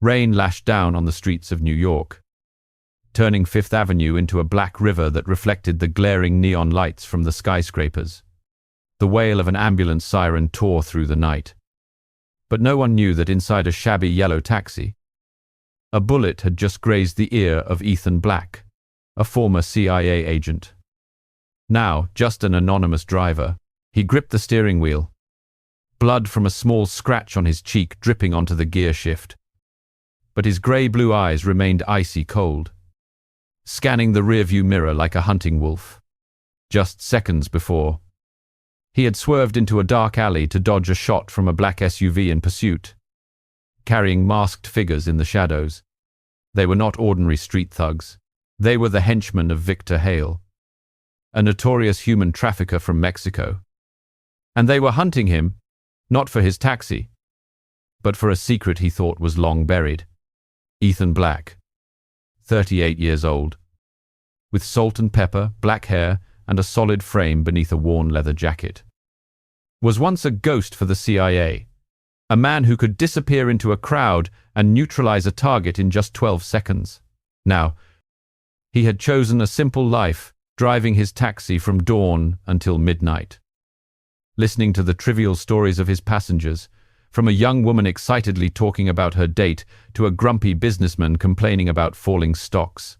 Rain lashed down on the streets of New York, turning Fifth Avenue into a black river that reflected the glaring neon lights from the skyscrapers. The wail of an ambulance siren tore through the night. But no one knew that inside a shabby yellow taxi, a bullet had just grazed the ear of Ethan Black, a former CIA agent. Now, just an anonymous driver, he gripped the steering wheel, blood from a small scratch on his cheek dripping onto the gear shift. But his grey-blue eyes remained icy cold, scanning the rearview mirror like a hunting wolf. Just seconds before, he had swerved into a dark alley to dodge a shot from a black SUV in pursuit, carrying masked figures in the shadows. They were not ordinary street thugs. They were the henchmen of Victor Hale, a notorious human trafficker from Mexico. And they were hunting him, not for his taxi, but for a secret he thought was long buried. Ethan Black, 38 years old, with salt and pepper, black hair, and a solid frame beneath a worn leather jacket, was once a ghost for the CIA, a man who could disappear into a crowd and neutralize a target in just 12 seconds. Now, he had chosen a simple life, driving his taxi from dawn until midnight, listening to the trivial stories of his passengers, from a young woman excitedly talking about her date to a grumpy businessman complaining about falling stocks.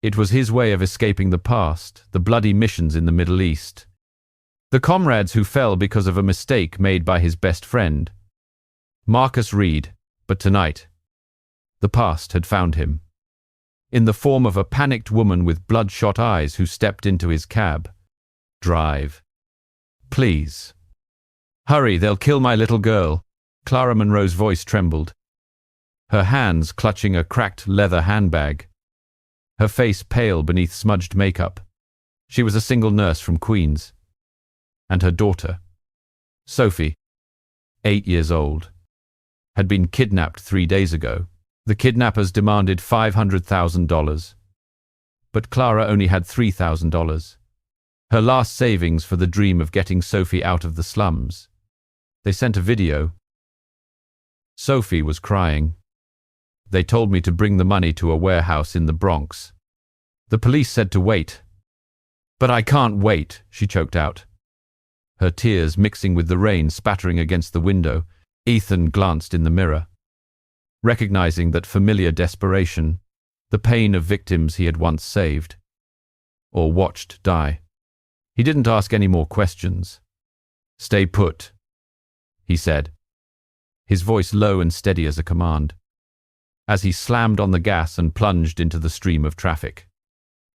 It was his way of escaping the past, the bloody missions in the Middle East, the comrades who fell because of a mistake made by his best friend, Marcus Reed. But tonight, the past had found him, in the form of a panicked woman with bloodshot eyes who stepped into his cab. "Drive. Please. Hurry, they'll kill my little girl." Clara Monroe's voice trembled, her hands clutching a cracked leather handbag, her face pale beneath smudged makeup. She was a single nurse from Queens, and her daughter, Sophie, 8 years old, had been kidnapped 3 days ago. The kidnappers demanded $500,000, but Clara only had $3,000, her last savings for the dream of getting Sophie out of the slums. They sent a video. Sophie was crying. "They told me to bring the money to a warehouse in the Bronx. The police said to wait. But I can't wait," she choked out, her tears mixing with the rain spattering against the window. Ethan glanced in the mirror, recognizing that familiar desperation, the pain of victims he had once saved, or watched die. He didn't ask any more questions. "Stay put," he said, his voice low and steady as a command, as he slammed on the gas and plunged into the stream of traffic.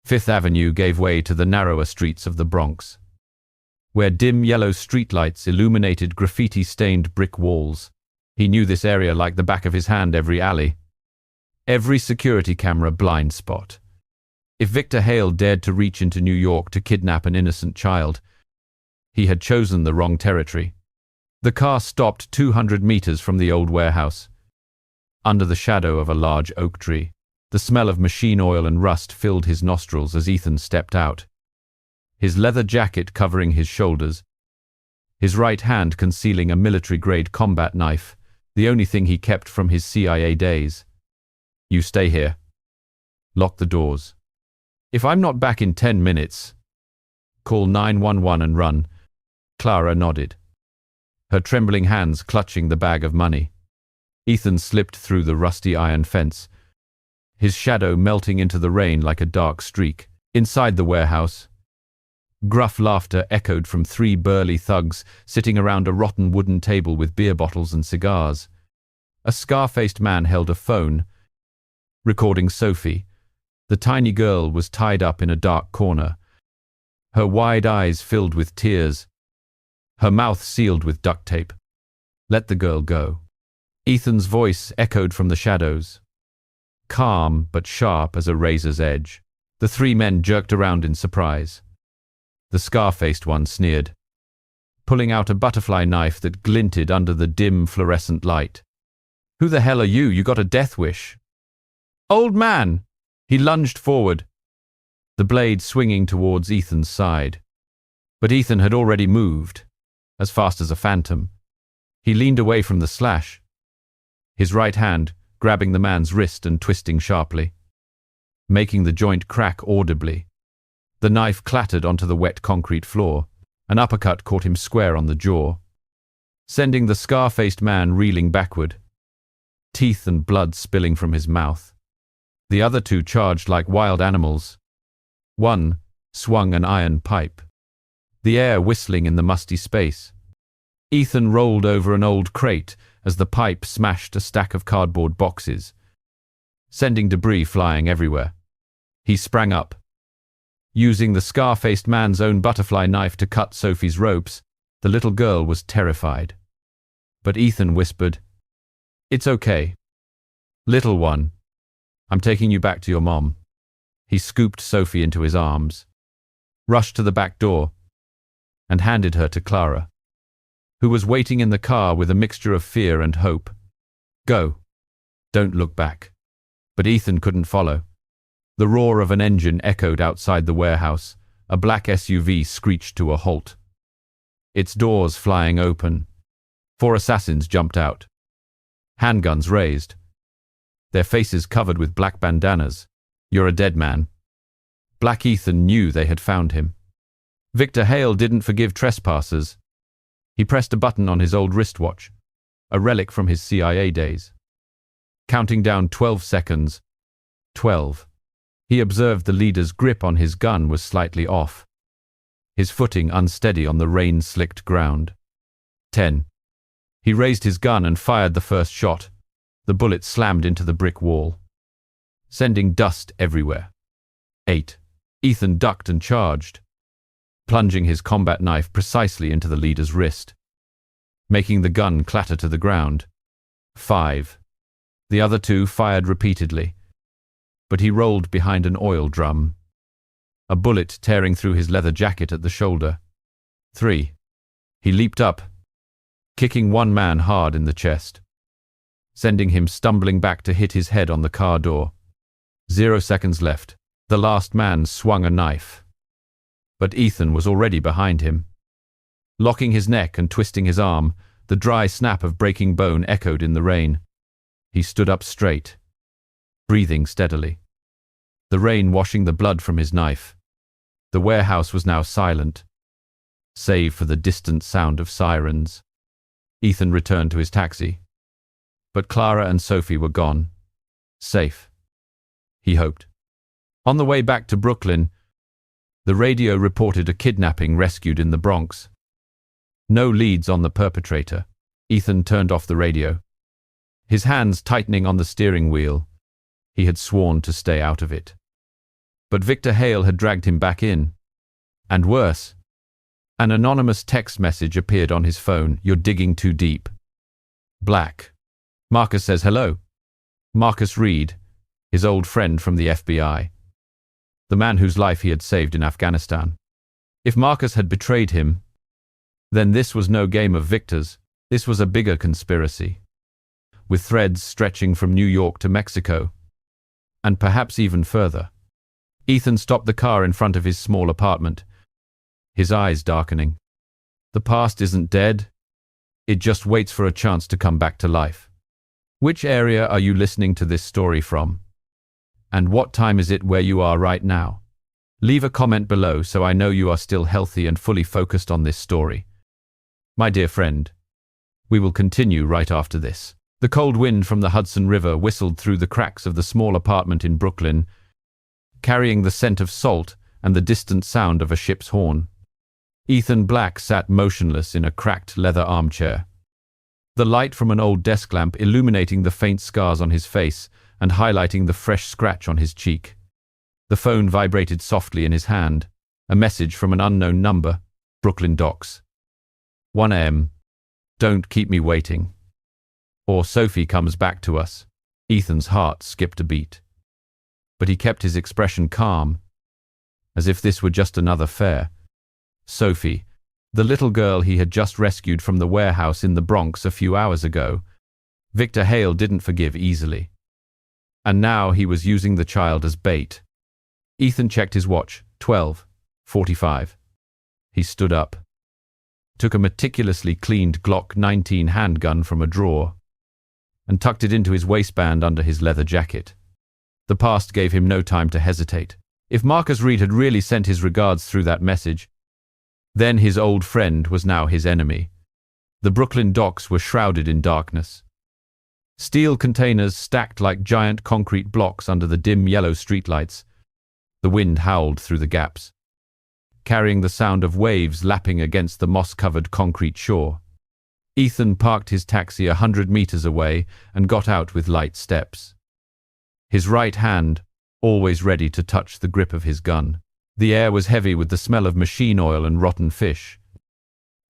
Fifth Avenue gave way to the narrower streets of the Bronx, where dim yellow streetlights illuminated graffiti-stained brick walls. He knew this area like the back of his hand, every alley, every security camera blind spot. If Victor Hale dared to reach into New York to kidnap an innocent child, he had chosen the wrong territory. The car stopped 200 meters from the old warehouse, under the shadow of a large oak tree. The smell of machine oil and rust filled his nostrils as Ethan stepped out, his leather jacket covering his shoulders, his right hand concealing a military-grade combat knife, the only thing he kept from his CIA days. "You stay here. Lock the doors. If I'm not back in 10 minutes, call 911 and run." Clara nodded, her trembling hands clutching the bag of money. Ethan slipped through the rusty iron fence, his shadow melting into the rain like a dark streak. Inside the warehouse, gruff laughter echoed from 3 burly thugs sitting around a rotten wooden table with beer bottles and cigars. A scar-faced man held a phone, recording Sophie. The tiny girl was tied up in a dark corner, her wide eyes filled with tears, her mouth sealed with duct tape. "Let the girl go." Ethan's voice echoed from the shadows, calm but sharp as a razor's edge. The 3 men jerked around in surprise. The scar-faced one sneered, pulling out a butterfly knife that glinted under the dim fluorescent light. "Who the hell are you? You got a death wish." "Old man!" He lunged forward, the blade swinging towards Ethan's side. But Ethan had already moved, as fast as a phantom. He leaned away from the slash, his right hand grabbing the man's wrist and twisting sharply, making the joint crack audibly. The knife clattered onto the wet concrete floor. An uppercut caught him square on the jaw, sending the scar-faced man reeling backward, teeth and blood spilling from his mouth. The other two charged like wild animals. One swung an iron pipe, the air whistling in the musty space. Ethan rolled over an old crate as the pipe smashed a stack of cardboard boxes, sending debris flying everywhere. He sprang up, using the scar-faced man's own butterfly knife to cut Sophie's ropes. The little girl was terrified. But Ethan whispered, "It's okay. Little one, I'm taking you back to your mom." He scooped Sophie into his arms, rushed to the back door, and handed her to Clara, who was waiting in the car with a mixture of fear and hope. "Go. Don't look back." But Ethan couldn't follow. The roar of an engine echoed outside the warehouse. A black SUV screeched to a halt, its doors flying open. 4 assassins jumped out, handguns raised, their faces covered with black bandanas. "You're a dead man." Black Ethan knew they had found him. Victor Hale didn't forgive trespassers. He pressed a button on his old wristwatch, a relic from his CIA days, counting down 12 seconds. 12. He observed the leader's grip on his gun was slightly off, his footing unsteady on the rain-slicked ground. 10. He raised his gun and fired the first shot. The bullet slammed into the brick wall, sending dust everywhere. 8. Ethan ducked and charged, plunging his combat knife precisely into the leader's wrist, making the gun clatter to the ground. 5. The other two fired repeatedly, but he rolled behind an oil drum, a bullet tearing through his leather jacket at the shoulder. 3. He leaped up, kicking one man hard in the chest, sending him stumbling back to hit his head on the car door. 0 seconds left. The last man swung a knife, but Ethan was already behind him. Locking his neck and twisting his arm, the dry snap of breaking bone echoed in the rain. He stood up straight, breathing steadily, the rain washing the blood from his knife. The warehouse was now silent, save for the distant sound of sirens. Ethan returned to his taxi, but Clara and Sophie were gone. Safe, he hoped. On the way back to Brooklyn, the radio reported a kidnapping rescued in the Bronx. No leads on the perpetrator. Ethan turned off the radio, his hands tightening on the steering wheel. He had sworn to stay out of it. But Victor Hale had dragged him back in. And worse, an anonymous text message appeared on his phone. "You're digging too deep. Black. Marcus says hello." Marcus Reed, his old friend from the FBI. The man whose life he had saved in Afghanistan. If Marcus had betrayed him, then this was no game of victors. This was a bigger conspiracy, with threads stretching from New York to Mexico, and perhaps even further. Ethan stopped the car in front of his small apartment, his eyes darkening. The past isn't dead. It just waits for a chance to come back to life. Which area are you listening to this story from? And what time is it where you are right now? Leave a comment below so I know you are still healthy and fully focused on this story. My dear friend, we will continue right after this. The cold wind from the Hudson River whistled through the cracks of the small apartment in Brooklyn, carrying the scent of salt and the distant sound of a ship's horn. Ethan Black sat motionless in a cracked leather armchair, the light from an old desk lamp illuminating the faint scars on his face and highlighting the fresh scratch on his cheek. The phone vibrated softly in his hand, a message from an unknown number. Brooklyn Docks. 1 a.m. Don't keep me waiting. Or Sophie comes back to us. Ethan's heart skipped a beat, but he kept his expression calm, as if this were just another fare. Sophie, the little girl he had just rescued from the warehouse in the Bronx a few hours ago. Victor Hale didn't forgive easily. And now he was using the child as bait. Ethan checked his watch. 12:45. He stood up, took a meticulously cleaned Glock 19 handgun from a drawer, and tucked it into his waistband under his leather jacket. The past gave him no time to hesitate. If Marcus Reed had really sent his regards through that message, then his old friend was now his enemy. The Brooklyn docks were shrouded in darkness. Steel containers stacked like giant concrete blocks under the dim yellow streetlights. The wind howled through the gaps, carrying the sound of waves lapping against the moss-covered concrete shore. Ethan parked his taxi 100 meters away and got out with light steps. His right hand, always ready to touch the grip of his gun. The air was heavy with the smell of machine oil and rotten fish,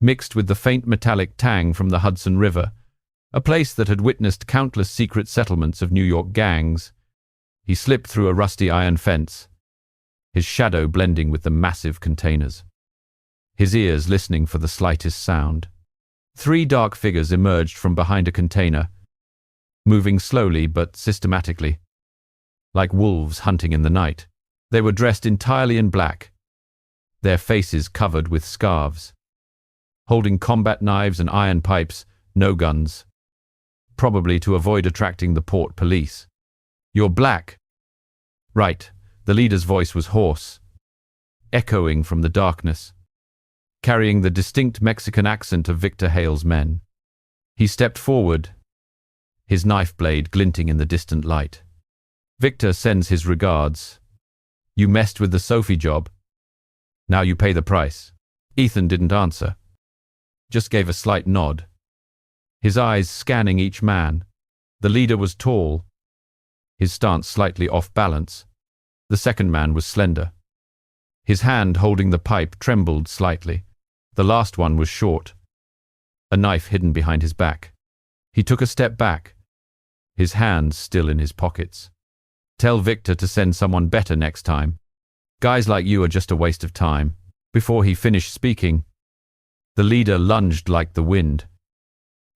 mixed with the faint metallic tang from the Hudson River, a place that had witnessed countless secret settlements of New York gangs. He slipped through a rusty iron fence, his shadow blending with the massive containers, his ears listening for the slightest sound. 3 dark figures emerged from behind a container, moving slowly but systematically, like wolves hunting in the night. They were dressed entirely in black, their faces covered with scarves, holding combat knives and iron pipes, no guns, probably to avoid attracting the port police. "You're black." "Right." The leader's voice was hoarse, echoing from the darkness, carrying the distinct Mexican accent of Victor Hale's men. He stepped forward, his knife blade glinting in the distant light. "Victor sends his regards. You messed with the Sophie job. Now you pay the price." Ethan didn't answer, just gave a slight nod, his eyes scanning each man. The leader was tall, his stance slightly off balance. The second man was slender. His hand holding the pipe trembled slightly. The last one was short, a knife hidden behind his back. He took a step back, his hands still in his pockets. "Tell Victor to send someone better next time. Guys like you are just a waste of time." Before he finished speaking, the leader lunged like the wind,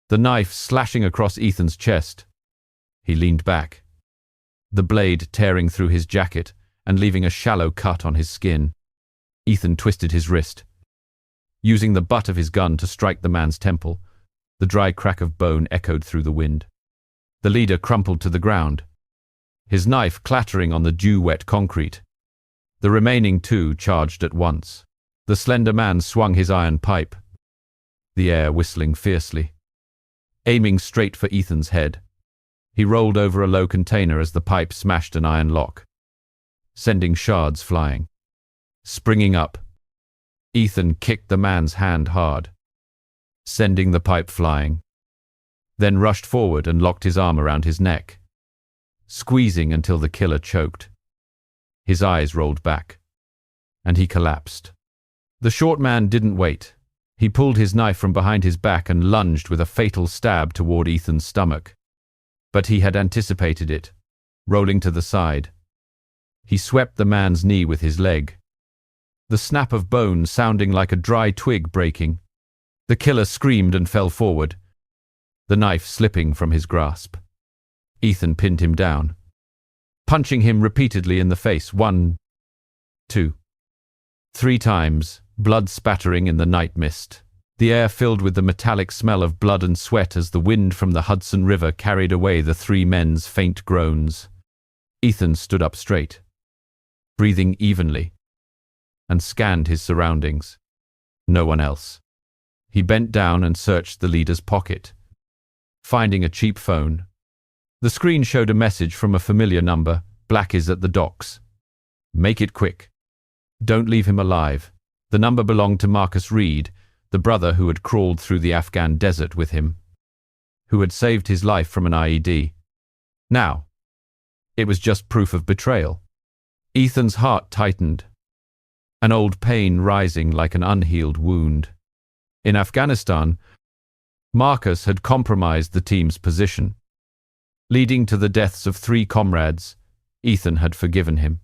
the knife slashing across Ethan's chest. He leaned back, the blade tearing through his jacket and leaving a shallow cut on his skin. Ethan twisted his wrist, using the butt of his gun to strike the man's temple. The dry crack of bone echoed through the wind. The leader crumpled to the ground, his knife clattering on the dew-wet concrete. The remaining 2 charged at once. The slender man swung his iron pipe, the air whistling fiercely, aiming straight for Ethan's head. He rolled over a low container as the pipe smashed an iron lock, sending shards flying. Springing up, Ethan kicked the man's hand hard, sending the pipe flying, then rushed forward and locked his arm around his neck, squeezing until the killer choked. His eyes rolled back, and he collapsed. The short man didn't wait. He pulled his knife from behind his back and lunged with a fatal stab toward Ethan's stomach. But he had anticipated it, rolling to the side. He swept the man's knee with his leg, the snap of bone sounding like a dry twig breaking. The killer screamed and fell forward, the knife slipping from his grasp. Ethan pinned him down, punching him repeatedly in the face 1, 2, 3 times, blood spattering in the night mist. The air filled with the metallic smell of blood and sweat as the wind from the Hudson River carried away the 3 men's faint groans. Ethan stood up straight, breathing evenly, and scanned his surroundings. No one else. He bent down and searched the leader's pocket, finding a cheap phone. The screen showed a message from a familiar number. "Black is at the docks. Make it quick. Don't leave him alive." The number belonged to Marcus Reed, the brother who had crawled through the Afghan desert with him, who had saved his life from an IED. Now, it was just proof of betrayal. Ethan's heart tightened, an old pain rising like an unhealed wound. In Afghanistan, Marcus had compromised the team's position, leading to the deaths of 3 comrades. Ethan had forgiven him,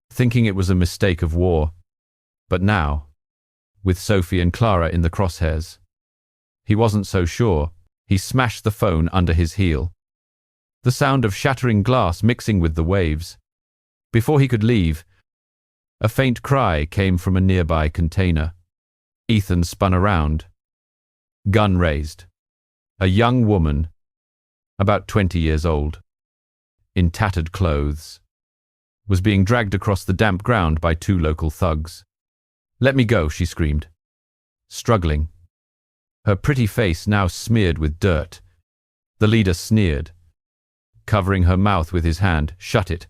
thinking it was a mistake of war. But now, with Sophie and Clara in the crosshairs, he wasn't so sure. He smashed the phone under his heel, the sound of shattering glass mixing with the waves. Before he could leave, a faint cry came from a nearby container. Ethan spun around, gun raised. A young woman, about 20 years old, in tattered clothes, was being dragged across the damp ground by two local thugs. "Let me go," she screamed, struggling, her pretty face now smeared with dirt. The leader sneered, covering her mouth with his hand. "Shut it.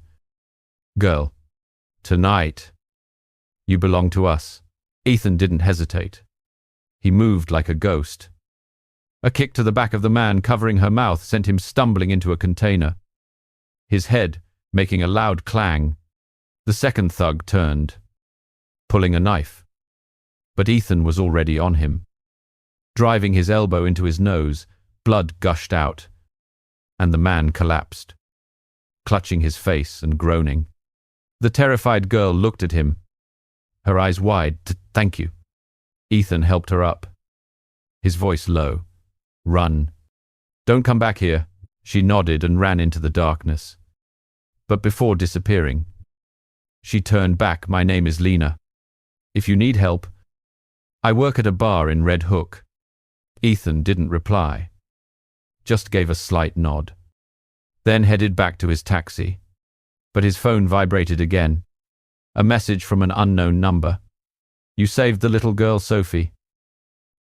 Girl, tonight, you belong to us." Ethan didn't hesitate. He moved like a ghost. A kick to the back of the man covering her mouth sent him stumbling into a container, his head making a loud clang. The second thug turned, pulling a knife. But Ethan was already on him. Driving his elbow into his nose, blood gushed out, and the man collapsed, clutching his face and groaning. The terrified girl looked at him, her eyes wide. "Thank you." Ethan helped her up, his voice low. "Run. Don't come back here." She nodded and ran into the darkness. But before disappearing, she turned back. "My name is Lena. If you need help, I work at a bar in Red Hook." Ethan didn't reply, just gave a slight nod, then headed back to his taxi. But his phone vibrated again. A message from an unknown number. "You saved the little girl, Sophie.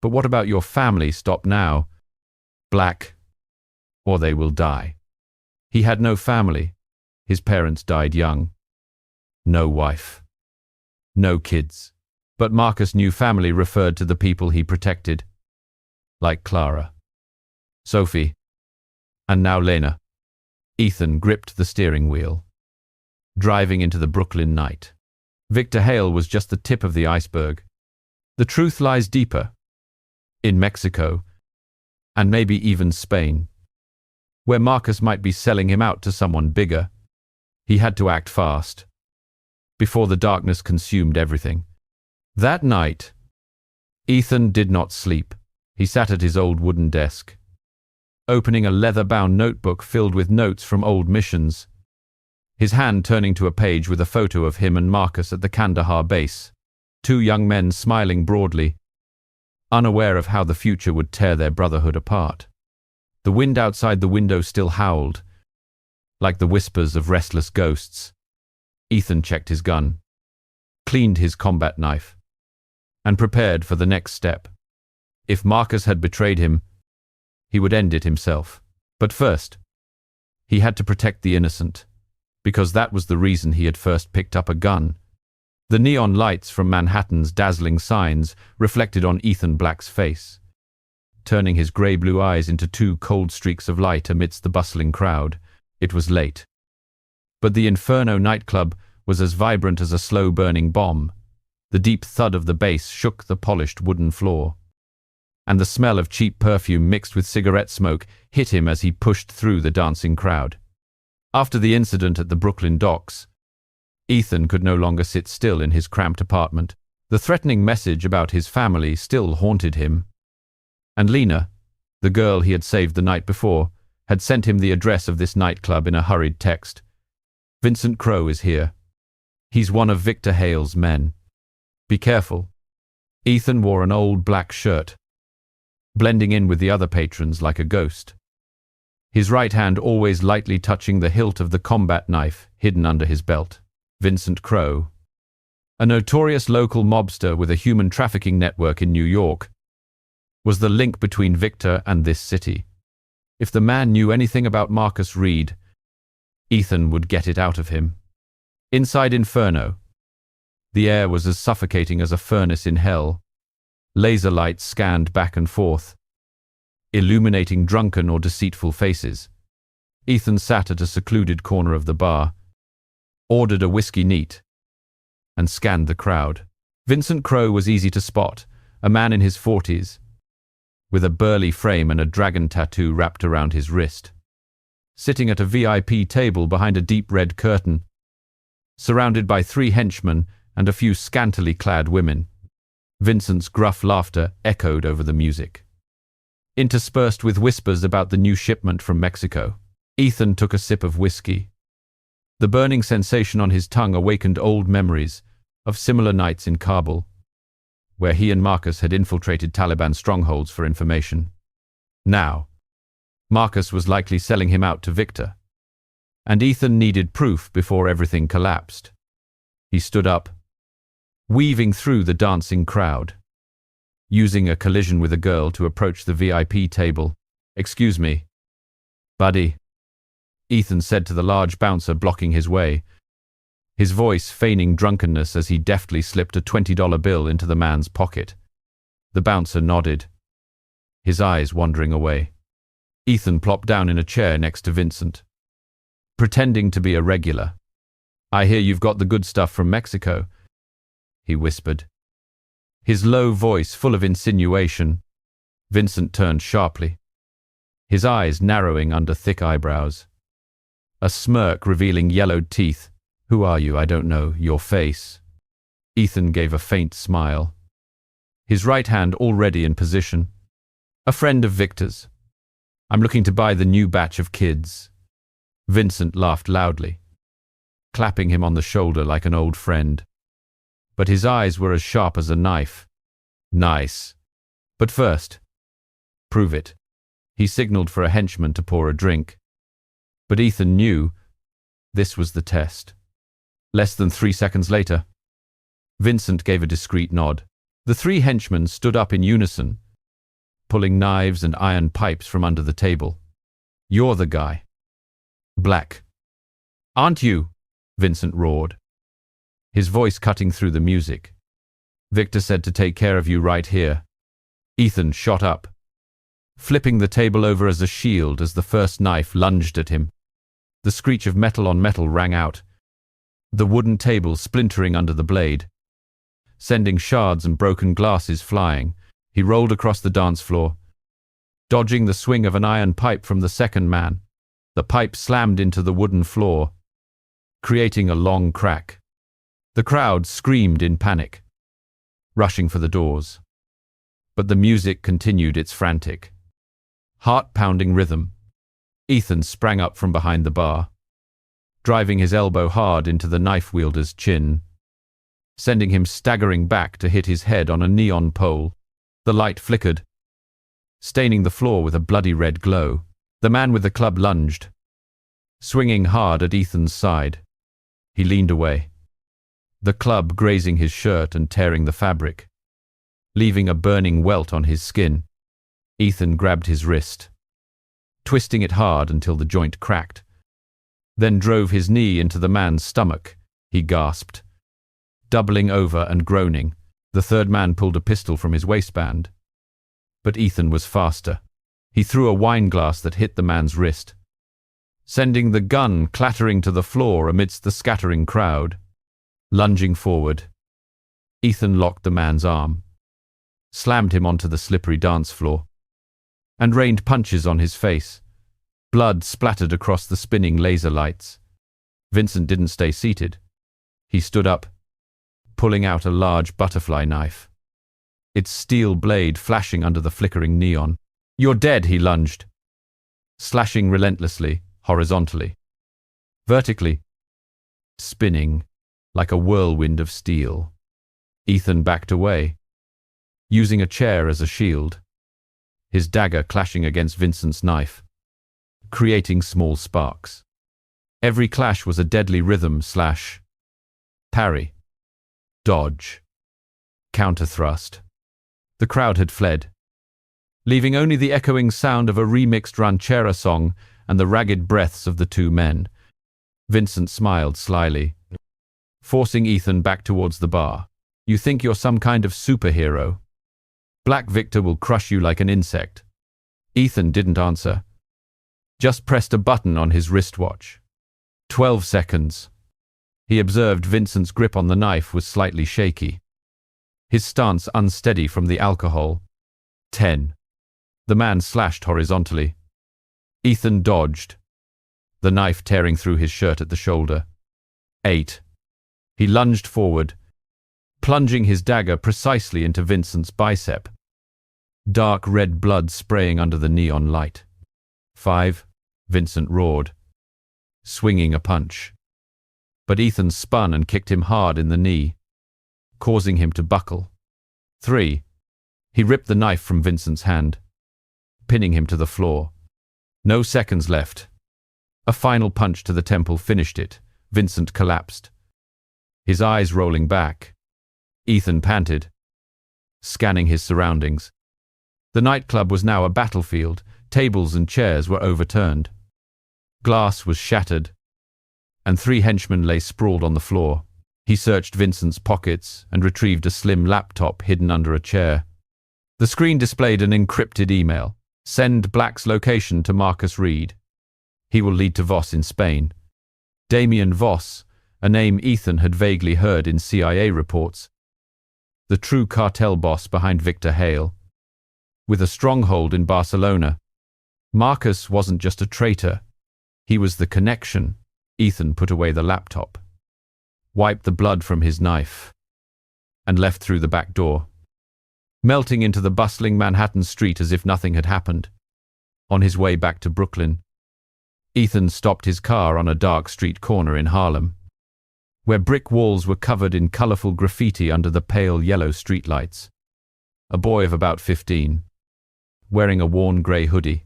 But what about your family? Stop now. Black, or they will die." He had no family. His parents died young. No wife. No kids. But Marcus knew family referred to the people he protected, like Clara, Sophie, and now Lena. Ethan gripped the steering wheel, driving into the Brooklyn night. Victor Hale was just the tip of the iceberg. The truth lies deeper, in Mexico, and maybe even Spain, where Marcus might be selling him out to someone bigger. He had to act fast, before the darkness consumed everything. That night, Ethan did not sleep. He sat at his old wooden desk, opening a leather-bound notebook filled with notes from old missions, his hand turning to a page with a photo of him and Marcus at the Kandahar base, two young men smiling broadly, unaware of how the future would tear their brotherhood apart. The wind outside the window still howled, like the whispers of restless ghosts. Ethan checked his gun, cleaned his combat knife, and prepared for the next step. If Marcus had betrayed him, he would end it himself. But first, he had to protect the innocent, because that was the reason he had first picked up a gun. The neon lights from Manhattan's dazzling signs reflected on Ethan Black's face, turning his grey-blue eyes into two cold streaks of light amidst the bustling crowd. It was late, but the Inferno nightclub was as vibrant as a slow-burning bomb. The deep thud of the bass shook the polished wooden floor, and the smell of cheap perfume mixed with cigarette smoke hit him as he pushed through the dancing crowd. After the incident at the Brooklyn docks, Ethan could no longer sit still in his cramped apartment. The threatening message about his family still haunted him. And Lena, the girl he had saved the night before, had sent him the address of this nightclub in a hurried text. "Vincent Crowe is here. He's one of Victor Hale's men. Be careful." Ethan wore an old black shirt, blending in with the other patrons like a ghost, his right hand always lightly touching the hilt of the combat knife hidden under his belt. Vincent Crowe, a notorious local mobster with a human trafficking network in New York, was the link between Victor and this city. If the man knew anything about Marcus Reed, Ethan would get it out of him. Inside Inferno, the air was as suffocating as a furnace in hell. Laser lights scanned back and forth, illuminating drunken or deceitful faces. Ethan sat at a secluded corner of the bar, ordered a whiskey neat, and scanned the crowd. Vincent Crowe was easy to spot, a man in his 40s, with a burly frame and a dragon tattoo wrapped around his wrist. Sitting at a VIP table behind a deep red curtain, surrounded by 3 henchmen and a few scantily clad women. Vincent's gruff laughter echoed over the music, interspersed with whispers about the new shipment from Mexico. Ethan took a sip of whiskey. The burning sensation on his tongue awakened old memories of similar nights in Kabul, where he and Marcus had infiltrated Taliban strongholds for information. Now, Marcus was likely selling him out to Victor. And Ethan needed proof before everything collapsed. He stood up, weaving through the dancing crowd, using a collision with a girl to approach the VIP table. "Excuse me, buddy," Ethan said to the large bouncer blocking his way, his voice feigning drunkenness as he deftly slipped a $20 bill into the man's pocket. The bouncer nodded, his eyes wandering away. Ethan plopped down in a chair next to Vincent, pretending to be a regular. "I hear you've got the good stuff from Mexico," he whispered, his low voice full of insinuation. Vincent turned sharply, his eyes narrowing under thick eyebrows, a smirk revealing yellowed teeth. "Who are you? I don't know your face." Ethan gave a faint smile, his right hand already in position. "A friend of Victor's. I'm looking to buy the new batch of kids." Vincent laughed loudly, clapping him on the shoulder like an old friend. But his eyes were as sharp as a knife. "Nice. But first, prove it." He signaled for a henchman to pour a drink. But Ethan knew this was the test. Less than 3 seconds later, Vincent gave a discreet nod. The 3 henchmen stood up in unison, pulling knives and iron pipes from under the table. "You're the guy. Black, aren't you?" Vincent roared, his voice cutting through the music. "Victor said to take care of you right here." Ethan shot up, flipping the table over as a shield as the first knife lunged at him. The screech of metal on metal rang out, the wooden table splintering under the blade, sending shards and broken glasses flying. He rolled across the dance floor, dodging the swing of an iron pipe from the second man. The pipe slammed into the wooden floor, creating a long crack. The crowd screamed in panic, rushing for the doors. But the music continued its frantic, heart-pounding rhythm. Ethan sprang up from behind the bar, driving his elbow hard into the knife wielder's chin, sending him staggering back to hit his head on a neon pole. The light flickered, staining the floor with a bloody red glow. The man with the club lunged, swinging hard at Ethan's side. He leaned away, the club grazing his shirt and tearing the fabric, leaving a burning welt on his skin. Ethan grabbed his wrist, twisting it hard until the joint cracked, then drove his knee into the man's stomach. He gasped, doubling over and groaning. The third man pulled a pistol from his waistband, but Ethan was faster. He threw a wine glass that hit the man's wrist, sending the gun clattering to the floor amidst the scattering crowd. Lunging forward, Ethan locked the man's arm, slammed him onto the slippery dance floor, and rained punches on his face. Blood splattered across the spinning laser lights. Vincent didn't stay seated. He stood up, pulling out a large butterfly knife, its steel blade flashing under the flickering neon. "You're dead," he lunged, slashing relentlessly, horizontally, vertically, spinning like a whirlwind of steel. Ethan backed away, using a chair as a shield, his dagger clashing against Vincent's knife, creating small sparks. Every clash was a deadly rhythm: slash, parry, dodge, counter-thrust. The crowd had fled, leaving only the echoing sound of a remixed ranchera song and the ragged breaths of the 2 men. Vincent smiled slyly, forcing Ethan back towards the bar. "You think you're some kind of superhero? Black Victor will crush you like an insect." Ethan didn't answer, just pressed a button on his wristwatch. 12 seconds. He observed Vincent's grip on the knife was slightly shaky, his stance unsteady from the alcohol. 10. The man slashed horizontally. Ethan dodged, the knife tearing through his shirt at the shoulder. 8. He lunged forward, plunging his dagger precisely into Vincent's bicep, dark red blood spraying under the neon light. 5. Vincent roared, swinging a punch. But Ethan spun and kicked him hard in the knee, causing him to buckle. 3. He ripped the knife from Vincent's hand, pinning him to the floor. No seconds left. A final punch to the temple finished it. Vincent collapsed, his eyes rolling back. Ethan panted, scanning his surroundings. The nightclub was now a battlefield. Tables and chairs were overturned. Glass was shattered, and 3 henchmen lay sprawled on the floor. He searched Vincent's pockets and retrieved a slim laptop hidden under a chair. The screen displayed an encrypted email. Send Black's location to Marcus Reed. He will lead to Voss in Spain. Damien Voss, a name Ethan had vaguely heard in CIA reports. The true cartel boss behind Victor Hale. With a stronghold in Barcelona. Marcus wasn't just a traitor. He was the connection. Ethan put away the laptop, wiped the blood from his knife, and left through the back door, melting into the bustling Manhattan street as if nothing had happened. On his way back to Brooklyn, Ethan stopped his car on a dark street corner in Harlem, where brick walls were covered in colorful graffiti under the pale yellow streetlights. A boy of about 15, wearing a worn grey hoodie,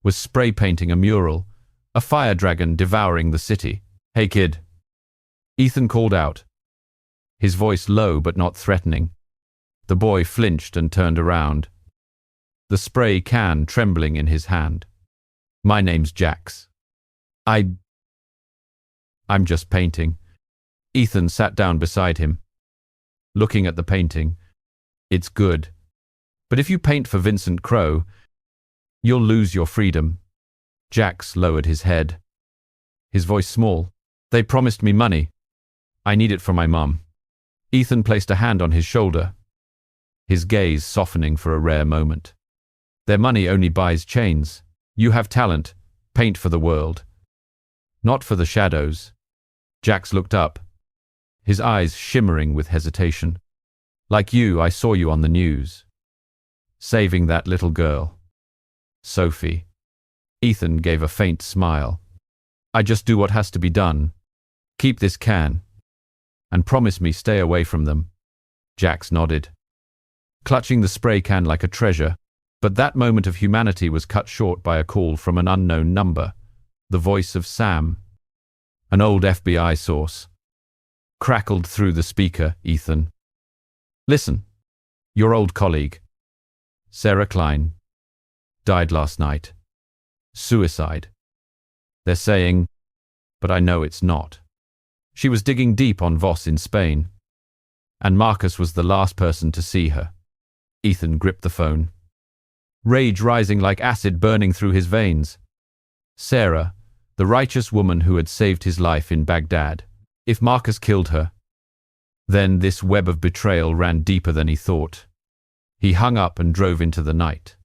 was spray painting a mural, a fire dragon devouring the city. "Hey kid," Ethan called out, his voice low but not threatening. The boy flinched and turned around, the spray can trembling in his hand. "My name's Jax. I'm just painting." Ethan sat down beside him, looking at the painting. "It's good. But if you paint for Vincent Crowe, you'll lose your freedom." Jax lowered his head, his voice small. "They promised me money. I need it for my mum." Ethan placed a hand on his shoulder, his gaze softening for a rare moment. "Their money only buys chains. You have talent. Paint for the world, not for the shadows." Jax looked up, his eyes shimmering with hesitation. "Like you, I saw you on the news, saving that little girl, Sophie." Ethan gave a faint smile. "I just do what has to be done. Keep this can, and promise me stay away from them." Jax nodded, clutching the spray can like a treasure. But that moment of humanity was cut short by a call from an unknown number. The voice of Sam, an old FBI source, crackled through the speaker. "Ethan, listen. Your old colleague, Sarah Klein, died last night. Suicide. They're saying, but I know it's not. She was digging deep on Voss in Spain, and Marcus was the last person to see her." Ethan gripped the phone, rage rising like acid burning through his veins. Sarah, the righteous woman who had saved his life in Baghdad. If Marcus killed her, then this web of betrayal ran deeper than he thought. He hung up and drove into the night,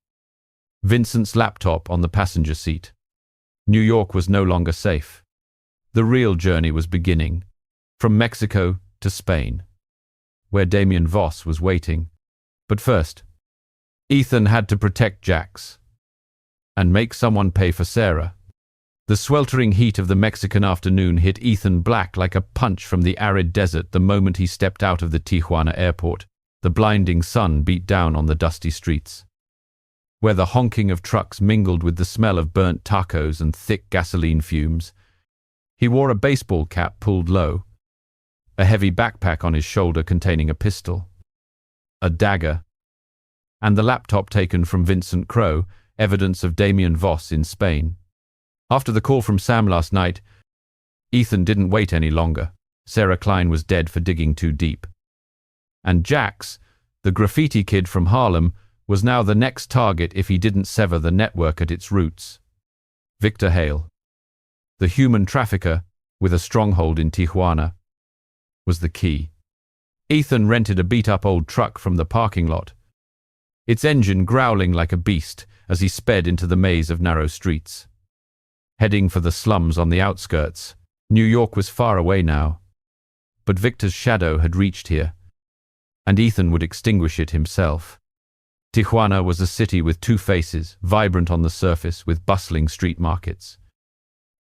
Vincent's laptop on the passenger seat. New York was no longer safe. The real journey was beginning, from Mexico to Spain, where Damien Voss was waiting. But first, Ethan had to protect Jax and make someone pay for Sarah. The sweltering heat of the Mexican afternoon hit Ethan Black like a punch from the arid desert the moment he stepped out of the Tijuana airport. The blinding sun beat down on the dusty streets, where the honking of trucks mingled with the smell of burnt tacos and thick gasoline fumes. He wore a baseball cap pulled low, a heavy backpack on his shoulder containing a pistol, a dagger, and the laptop taken from Vincent Crowe, evidence of Damien Voss in Spain. After the call from Sam last night, Ethan didn't wait any longer. Sarah Klein was dead for digging too deep. And Jax, the graffiti kid from Harlem, was now the next target if he didn't sever the network at its roots. Victor Hale, the human trafficker with a stronghold in Tijuana, was the key. Ethan rented a beat-up old truck from the parking lot, its engine growling like a beast as he sped into the maze of narrow streets. Heading for the slums on the outskirts, New York was far away now, but Victor's shadow had reached here, and Ethan would extinguish it himself. Tijuana was a city with two faces, vibrant on the surface with bustling street markets,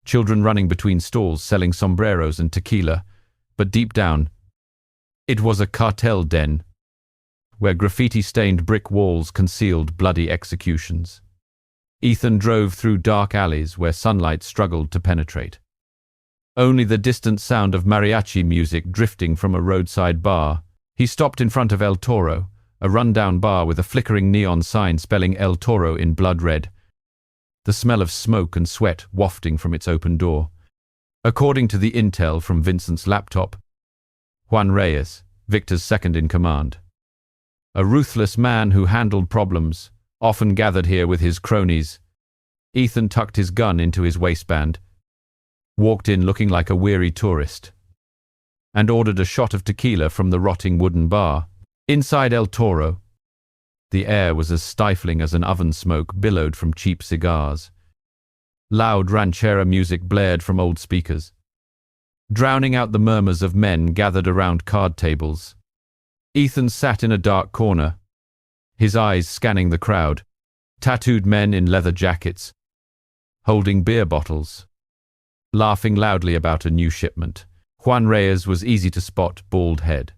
children running between stalls selling sombreros and tequila, but deep down, it was a cartel den, where graffiti-stained brick walls concealed bloody executions. Ethan drove through dark alleys where sunlight struggled to penetrate. Only the distant sound of mariachi music drifting from a roadside bar. He stopped in front of El Toro, a rundown bar with a flickering neon sign spelling El Toro in blood red, the smell of smoke and sweat wafting from its open door. According to the intel from Vincent's laptop, Juan Reyes, Victor's second-in-command, a ruthless man who handled problems, often gathered here with his cronies. Ethan tucked his gun into his waistband, walked in looking like a weary tourist, and ordered a shot of tequila from the rotting wooden bar. Inside El Toro, the air was as stifling as an oven smoke billowed from cheap cigars. Loud ranchera music blared from old speakers, drowning out the murmurs of men gathered around card tables. Ethan sat in a dark corner, his eyes scanning the crowd. Tattooed men in leather jackets, holding beer bottles, laughing loudly about a new shipment. Juan Reyes was easy to spot, bald head,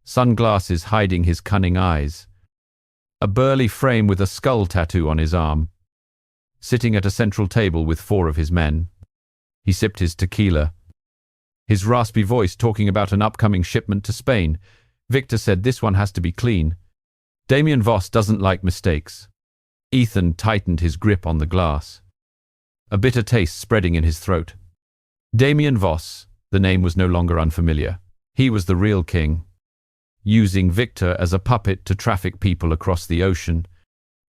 sunglasses hiding his cunning eyes, a burly frame with a skull tattoo on his arm. Sitting at a central table with 4 of his men, he sipped his tequila, his raspy voice talking about an upcoming shipment to Spain. Victor said this one has to be clean. Damien Voss doesn't like mistakes. Ethan tightened his grip on the glass, a bitter taste spreading in his throat. Damien Voss, the name was no longer unfamiliar. He was the real king, using Victor as a puppet to traffic people across the ocean.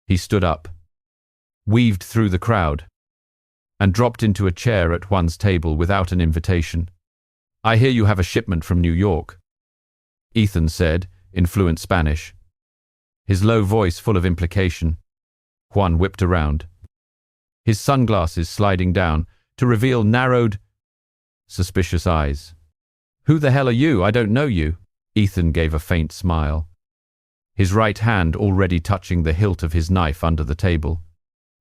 He stood up, weaved through the crowd, and dropped into a chair at Juan's table without an invitation. "I hear you have a shipment from New York," Ethan said, in fluent Spanish, his low voice full of implication. Juan whipped around, his sunglasses sliding down to reveal narrowed, suspicious eyes. "Who the hell are you? I don't know you." Ethan gave a faint smile, his right hand already touching the hilt of his knife under the table.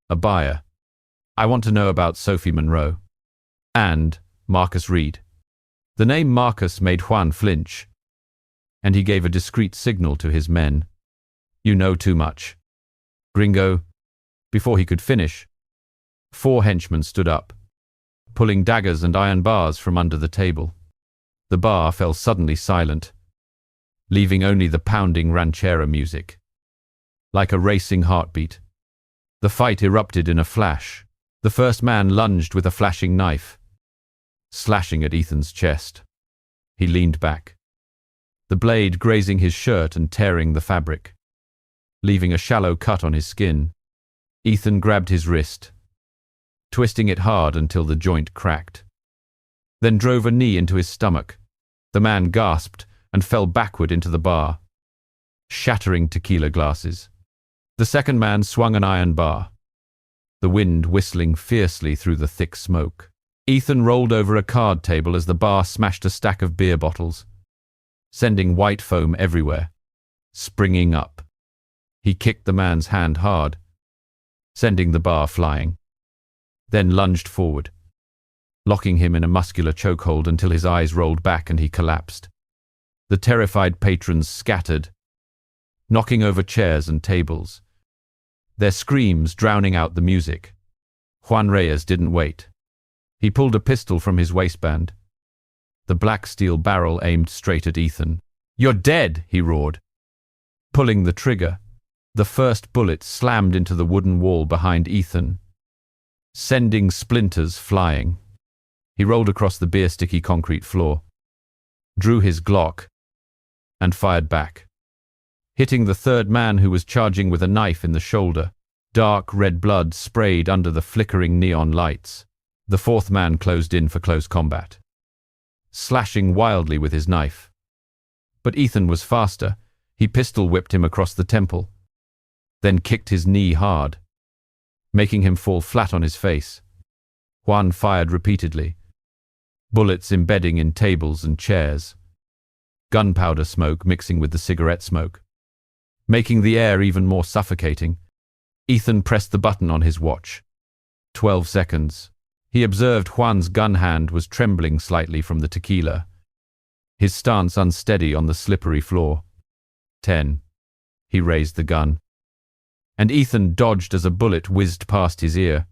"A buyer. I want to know about Sophie Monroe. And Marcus Reed." The name Marcus made Juan flinch, and he gave a discreet signal to his men. "You know too much, gringo." Before he could finish, 4 henchmen stood up, pulling daggers and iron bars from under the table. The bar fell suddenly silent, leaving only the pounding ranchera music. Like a racing heartbeat, the fight erupted in a flash. The first man lunged with a flashing knife, slashing at Ethan's chest. He leaned back, the blade grazing his shirt and tearing the fabric, leaving a shallow cut on his skin. Ethan grabbed his wrist, twisting it hard until the joint cracked, then drove a knee into his stomach. The man gasped and fell backward into the bar, shattering tequila glasses. The second man swung an iron bar, the wind whistling fiercely through the thick smoke. Ethan rolled over a card table as the bar smashed a stack of beer bottles, sending white foam everywhere. Springing up, he kicked the man's hand hard, sending the bar flying, then lunged forward, locking him in a muscular chokehold until his eyes rolled back and he collapsed. The terrified patrons scattered, knocking over chairs and tables, their screams drowning out the music. Juan Reyes didn't wait. He pulled a pistol from his waistband, the black steel barrel aimed straight at Ethan. "You're dead!" he roared. Pulling the trigger, the first bullet slammed into the wooden wall behind Ethan, sending splinters flying. He rolled across the beer-sticky concrete floor, drew his Glock, and fired back, hitting the third man who was charging with a knife in the shoulder. Dark red blood sprayed under the flickering neon lights. The fourth man closed in for close combat, slashing wildly with his knife. But Ethan was faster. He pistol-whipped him across the temple, then kicked his knee hard, making him fall flat on his face. Juan fired repeatedly, bullets embedding in tables and chairs, gunpowder smoke mixing with the cigarette smoke, making the air even more suffocating. Ethan pressed the button on his watch. 12 seconds. He observed Juan's gun hand was trembling slightly from the tequila, his stance unsteady on the slippery floor. 10. He raised the gun, and Ethan dodged as a bullet whizzed past his ear.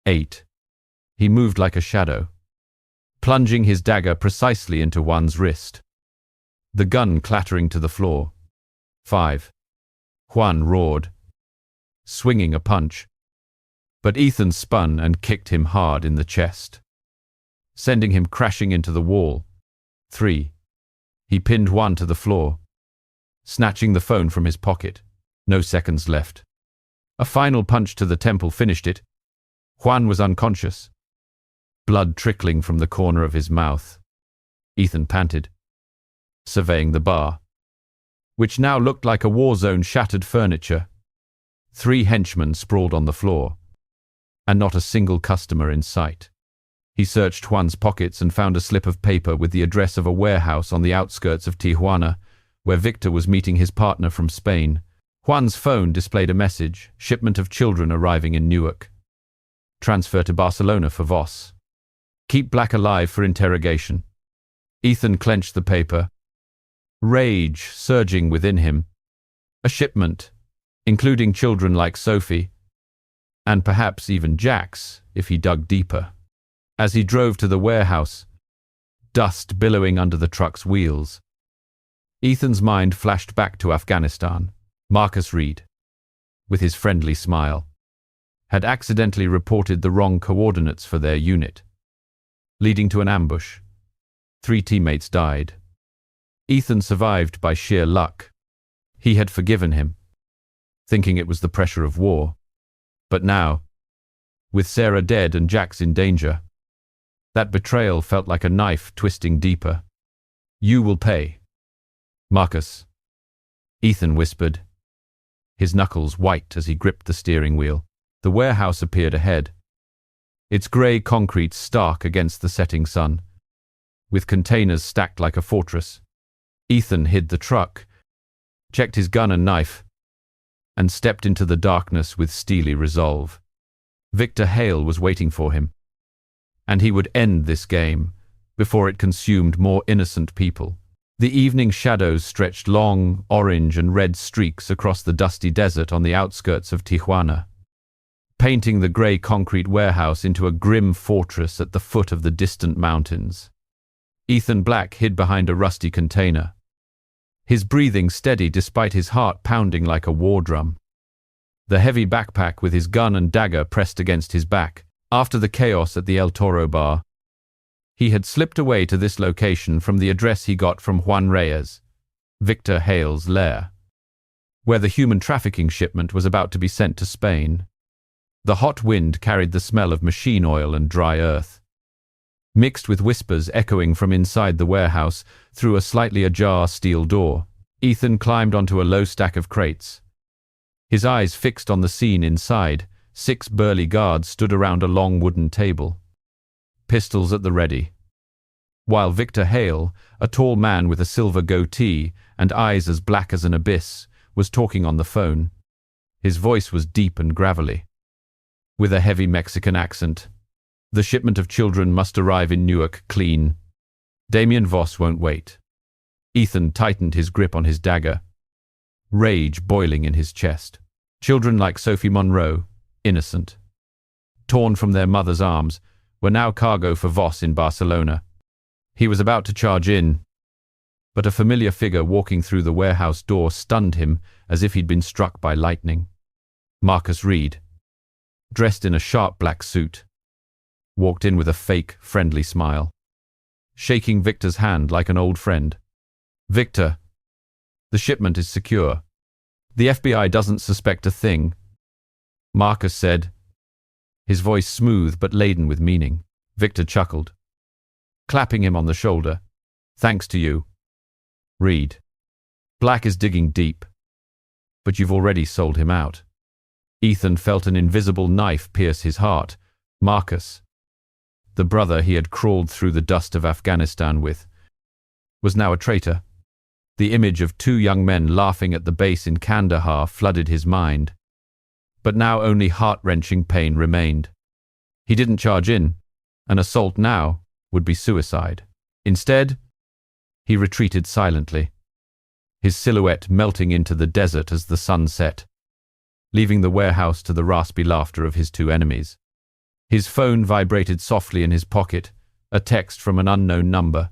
8. He moved like a shadow, plunging his dagger precisely into Juan's wrist, the gun clattering to the floor. 5. Juan roared, swinging a punch, but Ethan spun and kicked him hard in the chest, sending him crashing into the wall. 3. He pinned Juan to the floor, snatching the phone from his pocket. No seconds left. A final punch to the temple finished it. Juan was unconscious, blood trickling from the corner of his mouth. Ethan panted, surveying the bar, which now looked like a war zone, shattered furniture. 3 henchmen sprawled on the floor, and not a single customer in sight. He searched Juan's pockets and found a slip of paper with the address of a warehouse on the outskirts of Tijuana, where Victor was meeting his partner from Spain. Juan's phone displayed a message: shipment of children arriving in Newark. Transfer to Barcelona for Voss. Keep Black alive for interrogation. Ethan clenched the paper, rage surging within him. A shipment, including children like Sophie, and perhaps even Jack's, if he dug deeper. As he drove to the warehouse, dust billowing under the truck's wheels, Ethan's mind flashed back to Afghanistan. Marcus Reed, with his friendly smile, had accidentally reported the wrong coordinates for their unit, leading to an ambush. 3 teammates died. Ethan survived by sheer luck. He had forgiven him, thinking it was the pressure of war. But now, with Sarah dead and Jax in danger, that betrayal felt like a knife twisting deeper. You will pay, Marcus, Ethan whispered, his knuckles white as he gripped the steering wheel. The warehouse appeared ahead, its grey concrete stark against the setting sun, with containers stacked like a fortress. Ethan hid the truck, checked his gun and knife, and stepped into the darkness with steely resolve. Victor Hale was waiting for him, and he would end this game before it consumed more innocent people. The evening shadows stretched long, orange and red streaks across the dusty desert on the outskirts of Tijuana, painting the grey concrete warehouse into a grim fortress at the foot of the distant mountains. Ethan Black hid behind a rusty container, his breathing steady despite his heart pounding like a war drum. The heavy backpack with his gun and dagger pressed against his back. After the chaos at the El Toro bar, he had slipped away to this location from the address he got from Juan Reyes, Victor Hale's lair, where the human trafficking shipment was about to be sent to Spain. The hot wind carried the smell of machine oil and dry earth, mixed with whispers echoing from inside the warehouse through a slightly ajar steel door. Ethan climbed onto a low stack of crates, his eyes fixed on the scene inside. 6 burly guards stood around a long wooden table, pistols at the ready, while Victor Hale, a tall man with a silver goatee and eyes as black as an abyss, was talking on the phone. His voice was deep and gravelly, with a heavy Mexican accent. The shipment of children must arrive in Newark clean. Damien Voss won't wait. Ethan tightened his grip on his dagger, rage boiling in his chest. Children like Sophie Monroe, innocent, torn from their mother's arms, were now cargo for Voss in Barcelona. He was about to charge in, but a familiar figure walking through the warehouse door stunned him as if he'd been struck by lightning. Marcus Reed, dressed in a sharp black suit, walked in with a fake, friendly smile, shaking Victor's hand like an old friend. Victor, the shipment is secure. The FBI doesn't suspect a thing, Marcus said, his voice smooth but laden with meaning. Victor chuckled, clapping him on the shoulder. Thanks to you, Reed. Black is digging deep, but you've already sold him out. Ethan felt an invisible knife pierce his heart. Marcus, the brother he had crawled through the dust of Afghanistan with, was now a traitor. The image of 2 young men laughing at the base in Kandahar flooded his mind. But now only heart-wrenching pain remained. He didn't charge in. An assault now would be suicide. Instead, he retreated silently, his silhouette melting into the desert as the sun set. leaving the warehouse to the raspy laughter of his two enemies. His phone vibrated softly in his pocket, a text from an unknown number.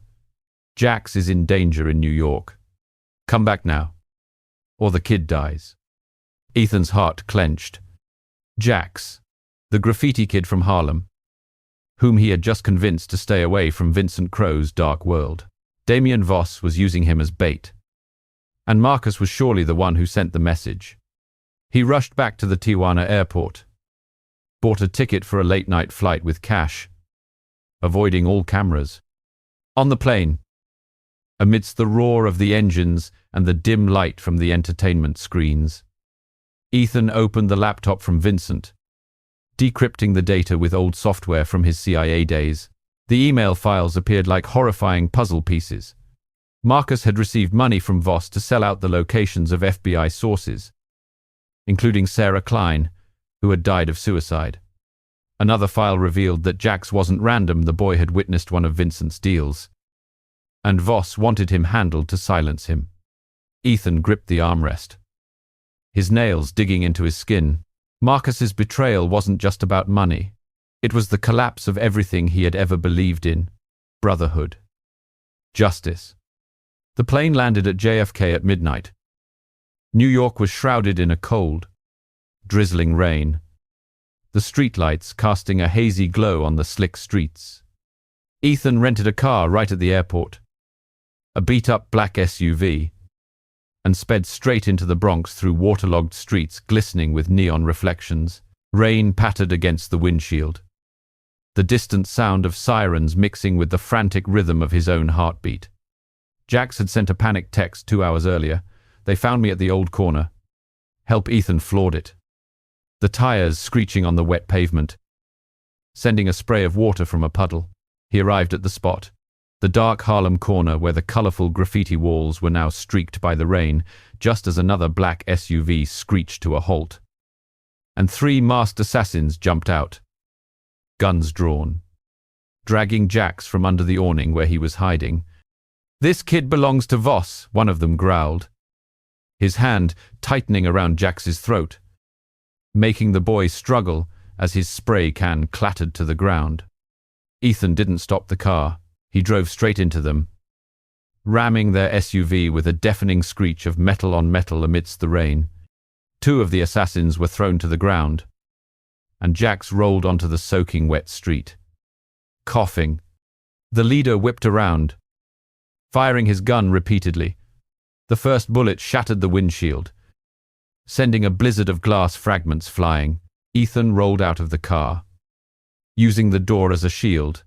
Jax is in danger in New York. Come back now, or the kid dies. Ethan's heart clenched. Jax, the graffiti kid from Harlem, whom he had just convinced to stay away from Vincent Crow's dark world. Damien Voss was using him as bait. And Marcus was surely the one who sent the message. He rushed back to the Tijuana airport, bought a ticket for a late-night flight with cash, avoiding all cameras. On the plane, amidst the roar of the engines and the dim light from the entertainment screens, Ethan opened the laptop from Vincent, decrypting the data with old software from his CIA days. The email files appeared like horrifying puzzle pieces. Marcus had received money from Voss to sell out the locations of FBI sources, including Sarah Klein, who had died of suicide. Another file revealed that Jax wasn't random, the boy had witnessed one of Vincent's deals, and Voss wanted him handled to silence him. Ethan gripped the armrest, his nails digging into his skin. Marcus's betrayal wasn't just about money. It was the collapse of everything he had ever believed in: brotherhood, justice. The plane landed at JFK at midnight. New York was shrouded in a cold, drizzling rain, the streetlights casting a hazy glow on the slick streets. Ethan rented a car right at the airport, a beat-up black SUV, and sped straight into the Bronx through waterlogged streets glistening with neon reflections. Rain pattered against the windshield, the distant sound of sirens mixing with the frantic rhythm of his own heartbeat. Jax had sent a panic text 2 hours earlier. They found me at the old corner. Help. Ethan floored it, the tires screeching on the wet pavement, sending a spray of water from a puddle. He arrived at the spot, the dark Harlem corner where the colorful graffiti walls were now streaked by the rain, just as another black SUV screeched to a halt. And 3 masked assassins jumped out, guns drawn, dragging Jax from under the awning where he was hiding. "This kid belongs to Voss," one of them growled, his hand tightening around Jax's throat, making the boy struggle as his spray can clattered to the ground. Ethan didn't stop the car. He drove straight into them, ramming their SUV with a deafening screech of metal on metal amidst the rain. 2 of the assassins were thrown to the ground, and Jax rolled onto the soaking wet street, coughing. The leader whipped around, firing his gun repeatedly. The first bullet shattered the windshield, sending a blizzard of glass fragments flying. Ethan rolled out of the car, using the door as a shield,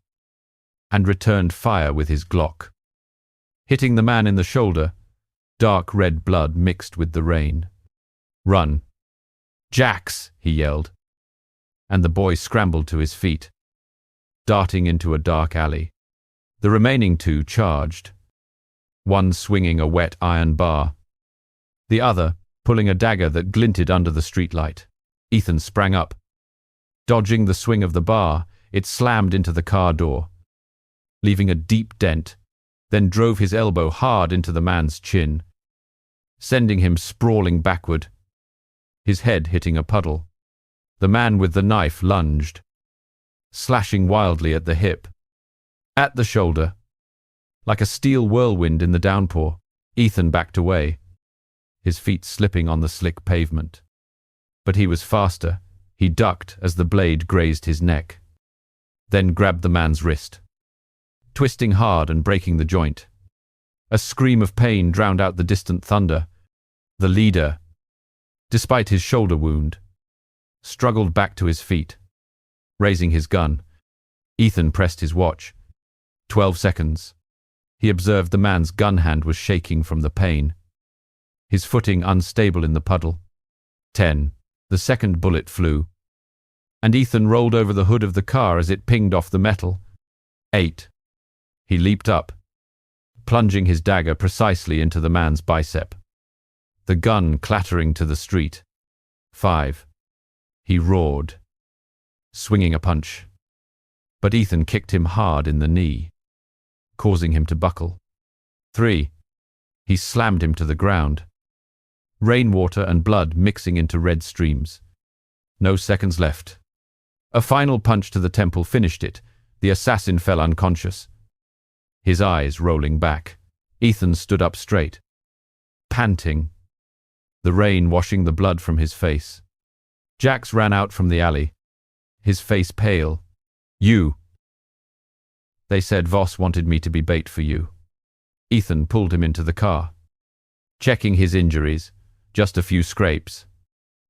and returned fire with his Glock, hitting the man in the shoulder. Dark red blood mixed with the rain. "Run, Jax!" he yelled, and the boy scrambled to his feet, darting into a dark alley. The remaining 2 charged, one swinging a wet iron bar, the other pulling a dagger that glinted under the streetlight. Ethan sprang up. Dodging the swing of the bar, it slammed into the car door, leaving a deep dent, then drove his elbow hard into the man's chin, sending him sprawling backward, his head hitting a puddle. The man with the knife lunged, slashing wildly at the hip, at the shoulder, like a steel whirlwind in the downpour. Ethan backed away, his feet slipping on the slick pavement. But he was faster. He ducked as the blade grazed his neck, then grabbed the man's wrist, twisting hard and breaking the joint. A scream of pain drowned out the distant thunder. The leader, despite his shoulder wound, struggled back to his feet, raising his gun. Ethan pressed his watch. 12 seconds. He observed the man's gun hand was shaking from the pain, his footing unstable in the puddle. 10. The second bullet flew, and Ethan rolled over the hood of the car as it pinged off the metal. 8. He leaped up, plunging his dagger precisely into the man's bicep, the gun clattering to the street. 5. He roared, swinging a punch, but Ethan kicked him hard in the knee, causing him to buckle. 3. He slammed him to the ground, rainwater and blood mixing into red streams. No seconds left. A final punch to the temple finished it. The assassin fell unconscious, his eyes rolling back. Ethan stood up straight, panting, the rain washing the blood from his face. Jax ran out from the alley, his face pale. "You." "They said Voss wanted me to be bait for you." Ethan pulled him into the car, checking his injuries. "Just a few scrapes.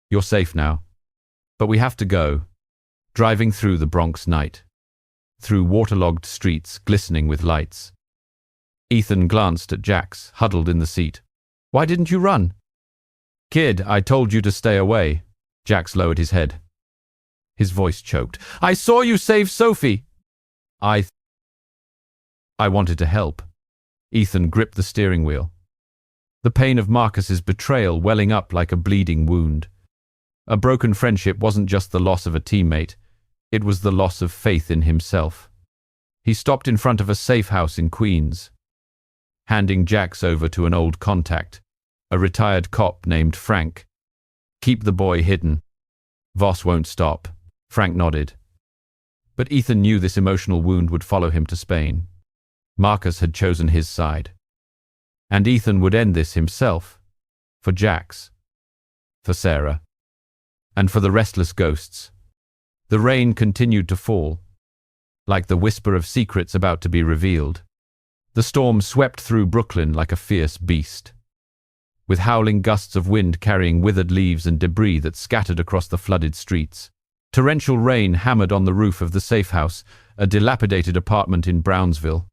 You're safe now. But we have to go." Driving through the Bronx night, through waterlogged streets glistening with lights. Ethan glanced at Jax, huddled in the seat. "Why didn't you run?" "Kid, I told you to stay away." Jax lowered his head. His voice choked. "I saw you save Sophie." I wanted to help." Ethan gripped the steering wheel, the pain of Marcus's betrayal welling up like a bleeding wound. A broken friendship wasn't just the loss of a teammate, it was the loss of faith in himself. He stopped in front of a safe house in Queens, handing Jax over to an old contact, a retired cop named Frank. "Keep the boy hidden. Voss won't stop." Frank nodded. But Ethan knew this emotional wound would follow him to Spain. Marcus had chosen his side. And Ethan would end this himself. For Jax. For Sarah. And for the restless ghosts. The rain continued to fall, like the whisper of secrets about to be revealed. The storm swept through Brooklyn like a fierce beast, with howling gusts of wind carrying withered leaves and debris that scattered across the flooded streets. Torrential rain hammered on the roof of the safe house, a dilapidated apartment in Brownsville,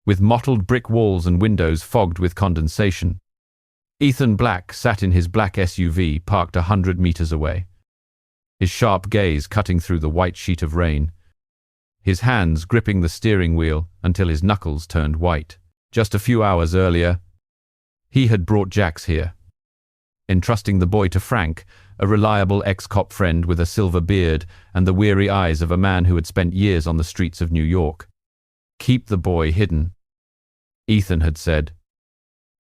with mottled brick walls and windows fogged with condensation. Ethan Black sat in his black SUV parked 100 meters away, his sharp gaze cutting through the white sheet of rain, his hands gripping the steering wheel until his knuckles turned white. Just a few hours earlier, he had brought Jax here, entrusting the boy to Frank, a reliable ex-cop friend with a silver beard and the weary eyes of a man who had spent years on the streets of New York. "Keep the boy hidden," Ethan had said,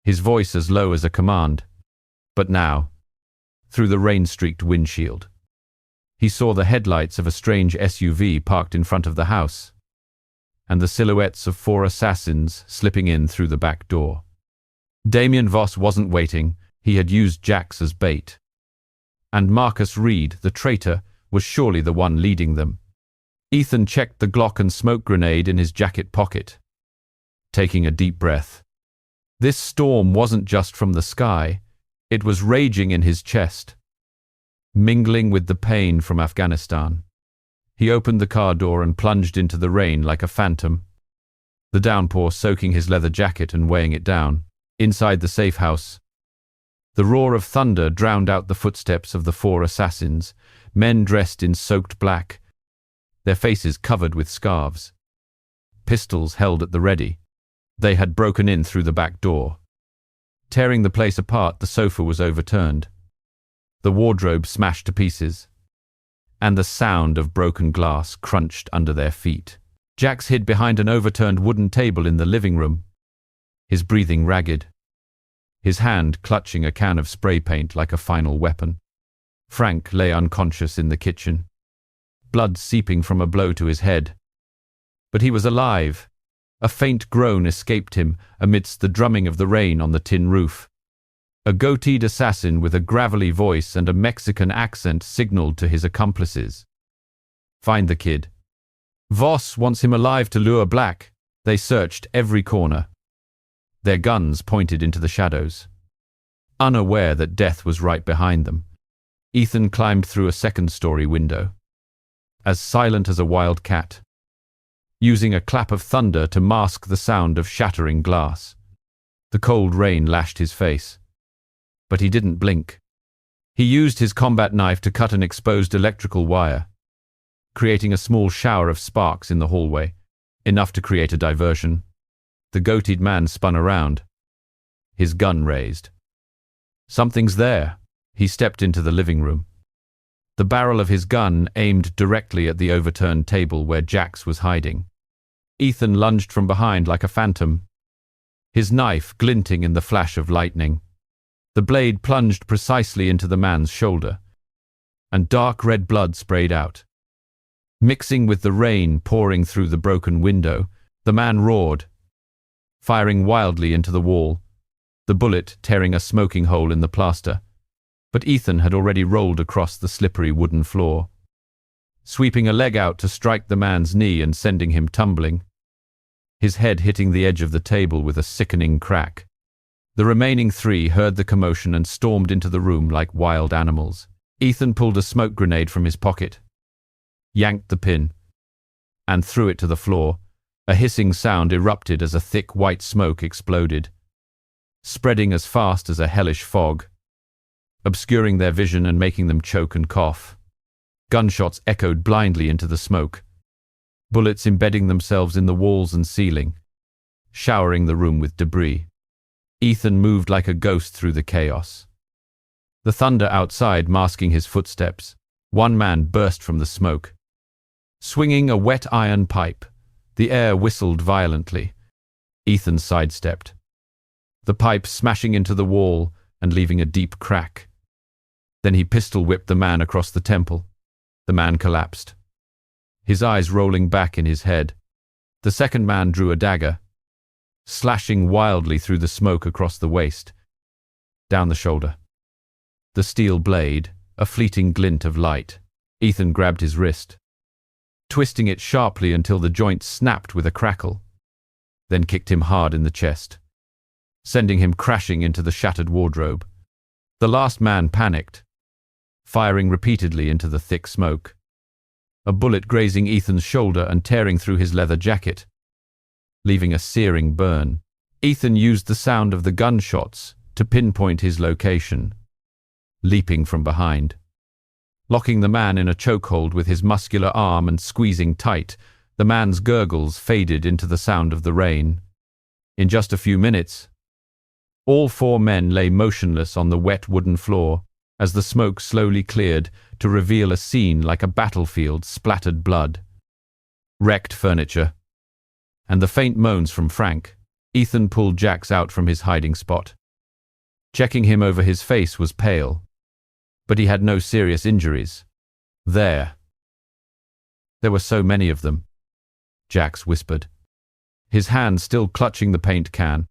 his voice as low as a command. But now, through the rain-streaked windshield, he saw the headlights of a strange SUV parked in front of the house, and the silhouettes of 4 assassins slipping in through the back door. Damien Voss wasn't waiting, he had used Jax as bait. And Marcus Reed, the traitor, was surely the one leading them. Ethan checked the Glock and smoke grenade in his jacket pocket, taking a deep breath. This storm wasn't just from the sky, it was raging in his chest, mingling with the pain from Afghanistan. He opened the car door and plunged into the rain like a phantom, the downpour soaking his leather jacket and weighing it down. Inside the safe house, the roar of thunder drowned out the footsteps of the 4 assassins, men dressed in soaked black, their faces covered with scarves, pistols held at the ready. They had broken in through the back door. Tearing the place apart, the sofa was overturned, the wardrobe smashed to pieces, and the sound of broken glass crunched under their feet. Jax hid behind an overturned wooden table in the living room, his breathing ragged, his hand clutching a can of spray paint like a final weapon. Frank lay unconscious in the kitchen, blood seeping from a blow to his head. But he was alive. A faint groan escaped him amidst the drumming of the rain on the tin roof. A goateed assassin with a gravelly voice and a Mexican accent signaled to his accomplices. "Find the kid. Voss wants him alive to lure Black." They searched every corner, their guns pointed into the shadows, unaware that death was right behind them. Ethan climbed through a second-story window, as silent as a wild cat, using a clap of thunder to mask the sound of shattering glass. The cold rain lashed his face, but he didn't blink. He used his combat knife to cut an exposed electrical wire, creating a small shower of sparks in the hallway, enough to create a diversion. The goateed man spun around, his gun raised. "Something's there." He stepped into the living room, the barrel of his gun aimed directly at the overturned table where Jax was hiding. Ethan lunged from behind like a phantom, his knife glinting in the flash of lightning. The blade plunged precisely into the man's shoulder, and dark red blood sprayed out. Mixing with the rain pouring through the broken window, the man roared, firing wildly into the wall, the bullet tearing a smoking hole in the plaster. But Ethan had already rolled across the slippery wooden floor, sweeping a leg out to strike the man's knee and sending him tumbling, his head hitting the edge of the table with a sickening crack. The remaining three heard the commotion and stormed into the room like wild animals. Ethan pulled a smoke grenade from his pocket, yanked the pin, and threw it to the floor. A hissing sound erupted as a thick white smoke exploded, spreading as fast as a hellish fog, obscuring their vision and making them choke and cough. Gunshots echoed blindly into the smoke, bullets embedding themselves in the walls and ceiling, showering the room with debris. Ethan moved like a ghost through the chaos, the thunder outside masking his footsteps. One man burst from the smoke, swinging a wet iron pipe. The air whistled violently. Ethan sidestepped, the pipe smashing into the wall and leaving a deep crack. Then he pistol-whipped the man across the temple. The man collapsed, his eyes rolling back in his head. The second man drew a dagger, slashing wildly through the smoke across the waist, down the shoulder. The steel blade, a fleeting glint of light. Ethan grabbed his wrist, twisting it sharply until the joint snapped with a crackle, then kicked him hard in the chest, sending him crashing into the shattered wardrobe. The last man panicked, firing repeatedly into the thick smoke, a bullet grazing Ethan's shoulder and tearing through his leather jacket, leaving a searing burn. Ethan used the sound of the gunshots to pinpoint his location, leaping from behind, locking the man in a chokehold with his muscular arm and squeezing tight. The man's gurgles faded into the sound of the rain. In just a few minutes, all four men lay motionless on the wet wooden floor as the smoke slowly cleared to reveal a scene like a battlefield, splattered blood, wrecked furniture, and the faint moans from Frank. Ethan pulled Jax out from his hiding spot. Checking him over, his face was pale, but he had no serious injuries. There were so many of them, Jax whispered, his hand still clutching the paint can.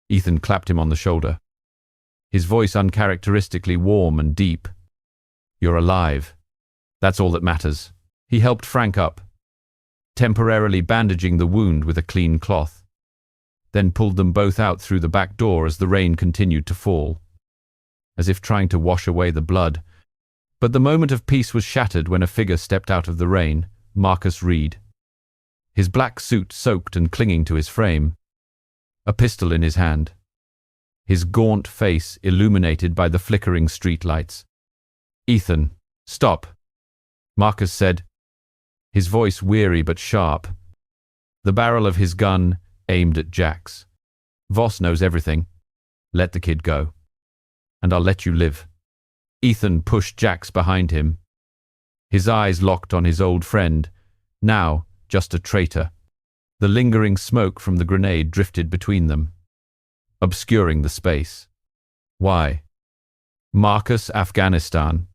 Ethan clapped him on the shoulder, his voice uncharacteristically warm and deep. "You're alive. That's all that matters." He helped Frank up, temporarily bandaging the wound with a clean cloth, then pulled them both out through the back door as the rain continued to fall, as if trying to wash away the blood. But the moment of peace was shattered when a figure stepped out of the rain, Marcus Reed, his black suit soaked and clinging to his frame, a pistol in his hand, his gaunt face illuminated by the flickering streetlights. "Ethan, stop," Marcus said, his voice weary but sharp, the barrel of his gun aimed at Jax. "Voss knows everything. Let the kid go, and I'll let you live." Ethan pushed Jax behind him, his eyes locked on his old friend, now just a traitor. The lingering smoke from the grenade drifted between them, obscuring the space. "Why?" "Marcus, Afghanistan."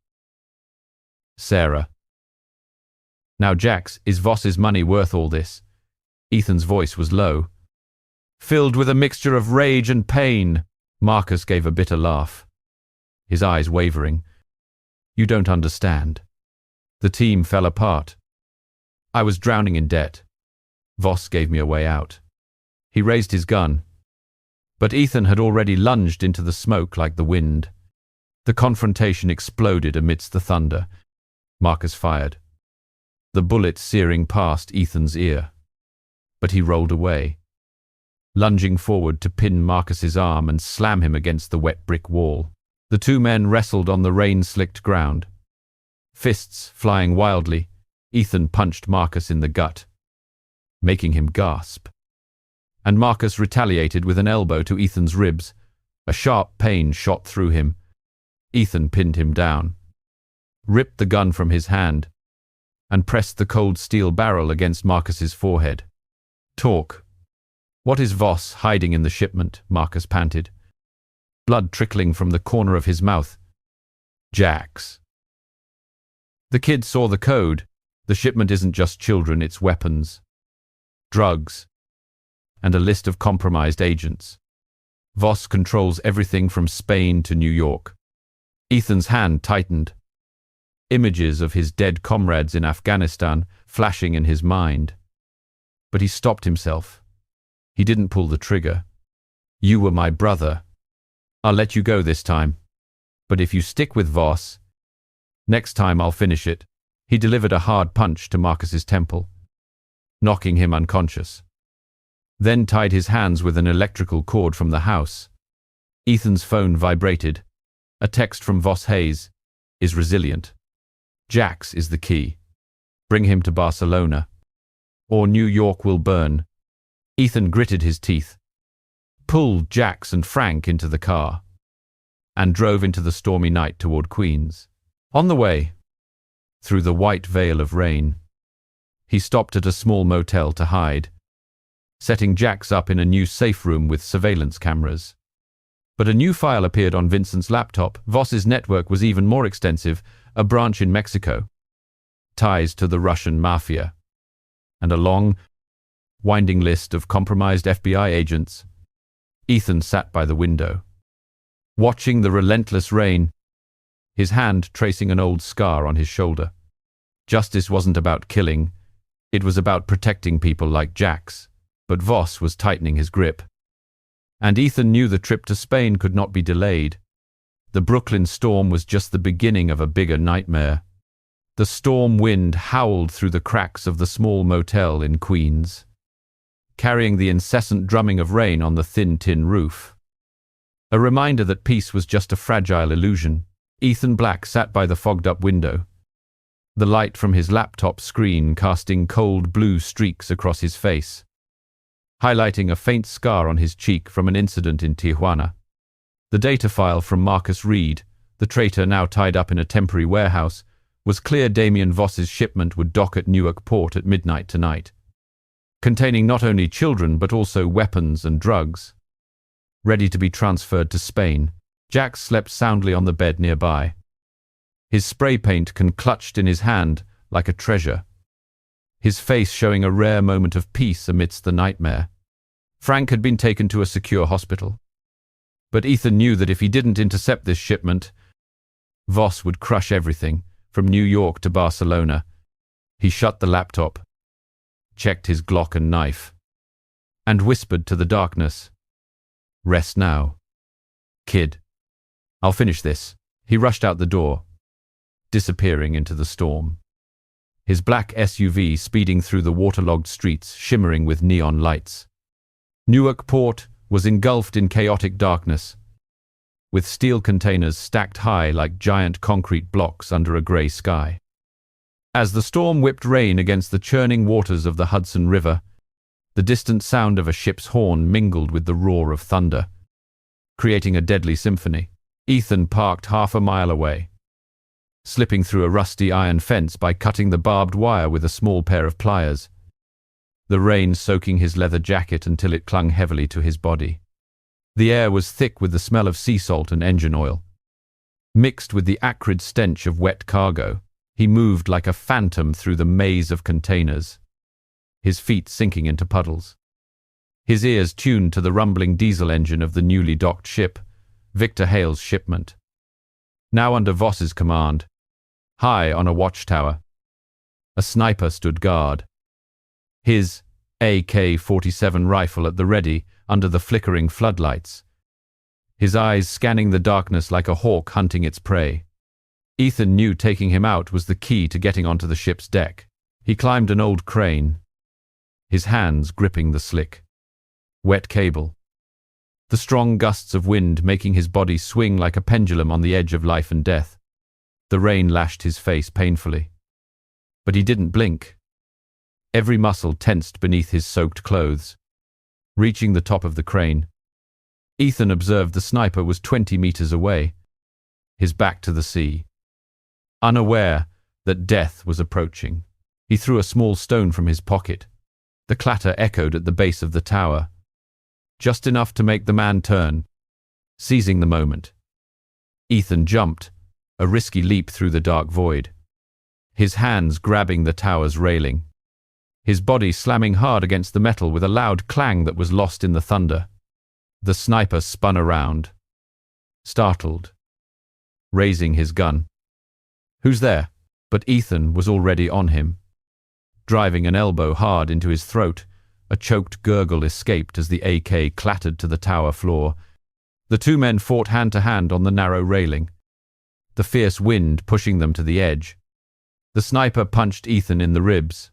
"Sarah." "Now, Jax, is Voss's money worth all this?" Ethan's voice was low, filled with a mixture of rage and pain. Marcus gave a bitter laugh, his eyes wavering. "You don't understand. The team fell apart. I was drowning in debt. Voss gave me a way out." He raised his gun, but Ethan had already lunged into the smoke like the wind. The confrontation exploded amidst the thunder. Marcus fired, the bullet searing past Ethan's ear, but he rolled away, lunging forward to pin Marcus's arm and slam him against the wet brick wall. The two men wrestled on the rain-slicked ground, fists flying wildly. Ethan punched Marcus in the gut, making him gasp, and Marcus retaliated with an elbow to Ethan's ribs. A sharp pain shot through him. Ethan pinned him down, ripped the gun from his hand, and pressed the cold steel barrel against Marcus's forehead. "Talk. What is Voss hiding in the shipment?" Marcus panted. blood trickling from the corner of his mouth. Jax. The kid saw the code. The shipment isn't just children, it's weapons, drugs, and a list of compromised agents. Voss controls everything from Spain to New York. Ethan's hand tightened. Images of his dead comrades in Afghanistan flashing in his mind. But he stopped himself. He didn't pull the trigger. You were my brother. I'll let you go this time. But if you stick with Voss, next time I'll finish it. He delivered a hard punch to Marcus's temple, knocking him unconscious. Then tied his hands with an electrical cord from the house. Ethan's phone vibrated. A text from Voss Hayes is resilient. Jax is the key. Bring him to Barcelona, or New York will burn. Ethan gritted his teeth, pulled Jax and Frank into the car, and drove into the stormy night toward Queens. On the way, through the white veil of rain, he stopped at a small motel to hide, setting Jax up in a new safe room with surveillance cameras. But a new file appeared on Vincent's laptop. Voss's network was even more extensive, a branch in Mexico, ties to the Russian mafia, and a long, winding list of compromised FBI agents. Ethan sat by the window, watching the relentless rain, his hand tracing an old scar on his shoulder. Justice wasn't about killing, it was about protecting people like Jax, but Voss was tightening his grip. And Ethan knew the trip to Spain could not be delayed. The Brooklyn storm was just the beginning of a bigger nightmare. The storm wind howled through the cracks of the small motel in Queens, carrying the incessant drumming of rain on the thin tin roof. A reminder that peace was just a fragile illusion. Ethan Black sat by the fogged-up window, the light from his laptop screen casting cold blue streaks across his face, highlighting a faint scar on his cheek from an incident in Tijuana. The data file from Marcus Reed, the traitor now tied up in a temporary warehouse, was clear. Damien Voss's shipment would dock at Newark Port at midnight tonight, containing not only children but also weapons and drugs, ready to be transferred to Spain. Jax slept soundly on the bed nearby, his spray paint clutched in his hand like a treasure, his face showing a rare moment of peace amidst the nightmare. Frank had been taken to a secure hospital, but Ethan knew that if he didn't intercept this shipment, Voss would crush everything, from New York to Barcelona. He shut the laptop, checked his Glock and knife, and whispered to the darkness, "Rest now, kid. I'll finish this." He rushed out the door, disappearing into the storm, his black SUV speeding through the waterlogged streets shimmering with neon lights. Newark Port was engulfed in chaotic darkness, with steel containers stacked high like giant concrete blocks under a grey sky. As the storm whipped rain against the churning waters of the Hudson River, the distant sound of a ship's horn mingled with the roar of thunder, creating a deadly symphony. Ethan parked half a mile away, slipping through a rusty iron fence by cutting the barbed wire with a small pair of pliers, the rain soaking his leather jacket until it clung heavily to his body. The air was thick with the smell of sea salt and engine oil, mixed with the acrid stench of wet cargo. He moved like a phantom through the maze of containers, his feet sinking into puddles, his ears tuned to the rumbling diesel engine of the newly docked ship, Victor Hale's shipment. Now under Voss's command, high on a watchtower, a sniper stood guard, his AK-47 rifle at the ready under the flickering floodlights, his eyes scanning the darkness like a hawk hunting its prey. Ethan knew taking him out was the key to getting onto the ship's deck. He climbed an old crane, his hands gripping the slick, wet cable, the strong gusts of wind making his body swing like a pendulum on the edge of life and death. The rain lashed his face painfully, but he didn't blink. Every muscle tensed beneath his soaked clothes. Reaching the top of the crane, Ethan observed the sniper was 20 meters away, his back to the sea. Unaware that death was approaching, he threw a small stone from his pocket. The clatter echoed at the base of the tower, just enough to make the man turn, Seizing the moment, Ethan jumped, a risky leap through the dark void, his hands grabbing the tower's railing, his body slamming hard against the metal with a loud clang that was lost in the thunder. The sniper spun around, startled, raising his gun. "Who's there?" But Ethan was already on him. Driving an elbow hard into his throat, a choked gurgle escaped as the AK clattered to the tower floor. The two men fought hand to hand on the narrow railing, the fierce wind pushing them to the edge. The sniper punched Ethan in the ribs,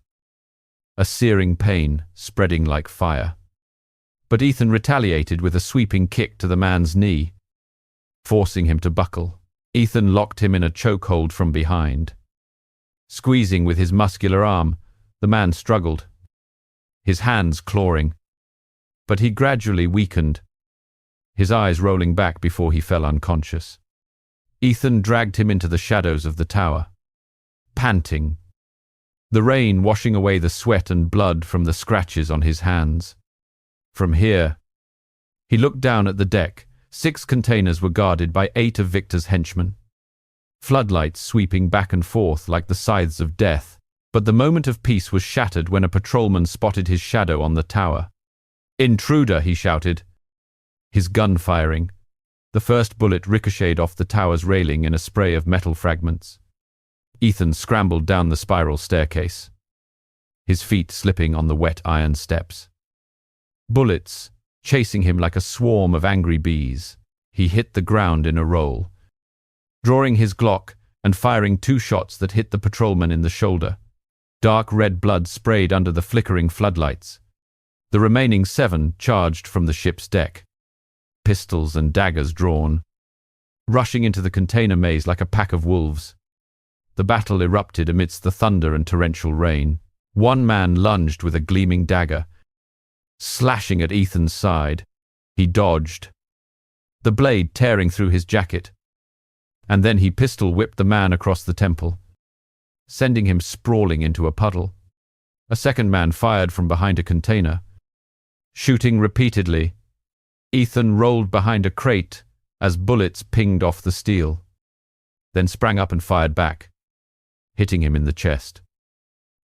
a searing pain spreading like fire. But Ethan retaliated with a sweeping kick to the man's knee, forcing him to buckle. Ethan locked him in a chokehold from behind. Squeezing with his muscular arm, the man struggled, his hands clawing. But he gradually weakened, his eyes rolling back before he fell unconscious. Ethan dragged him into the shadows of the tower, panting, the rain washing away the sweat and blood from the scratches on his hands. From here, he looked down at the deck. 6 containers were guarded by 8 of Victor's henchmen, floodlights sweeping back and forth like the scythes of death. But the moment of peace was shattered when a patrolman spotted his shadow on the tower. "Intruder!" he shouted, his gun firing. The first bullet ricocheted off the tower's railing in a spray of metal fragments. Ethan scrambled down the spiral staircase, his feet slipping on the wet iron steps. Bullets chasing him like a swarm of angry bees. He hit the ground in a roll, drawing his Glock and firing 2 shots that hit the patrolman in the shoulder. Dark red blood sprayed under the flickering floodlights. The remaining 7 charged from the ship's deck, pistols and daggers drawn, rushing into the container maze like a pack of wolves. The battle erupted amidst the thunder and torrential rain. One man lunged with a gleaming dagger, slashing at Ethan's side. He dodged, the blade tearing through his jacket, and then he pistol-whipped the man across the temple, sending him sprawling into a puddle. A second man fired from behind a container, shooting repeatedly. Ethan rolled behind a crate as bullets pinged off the steel, then sprang up and fired back, hitting him in the chest,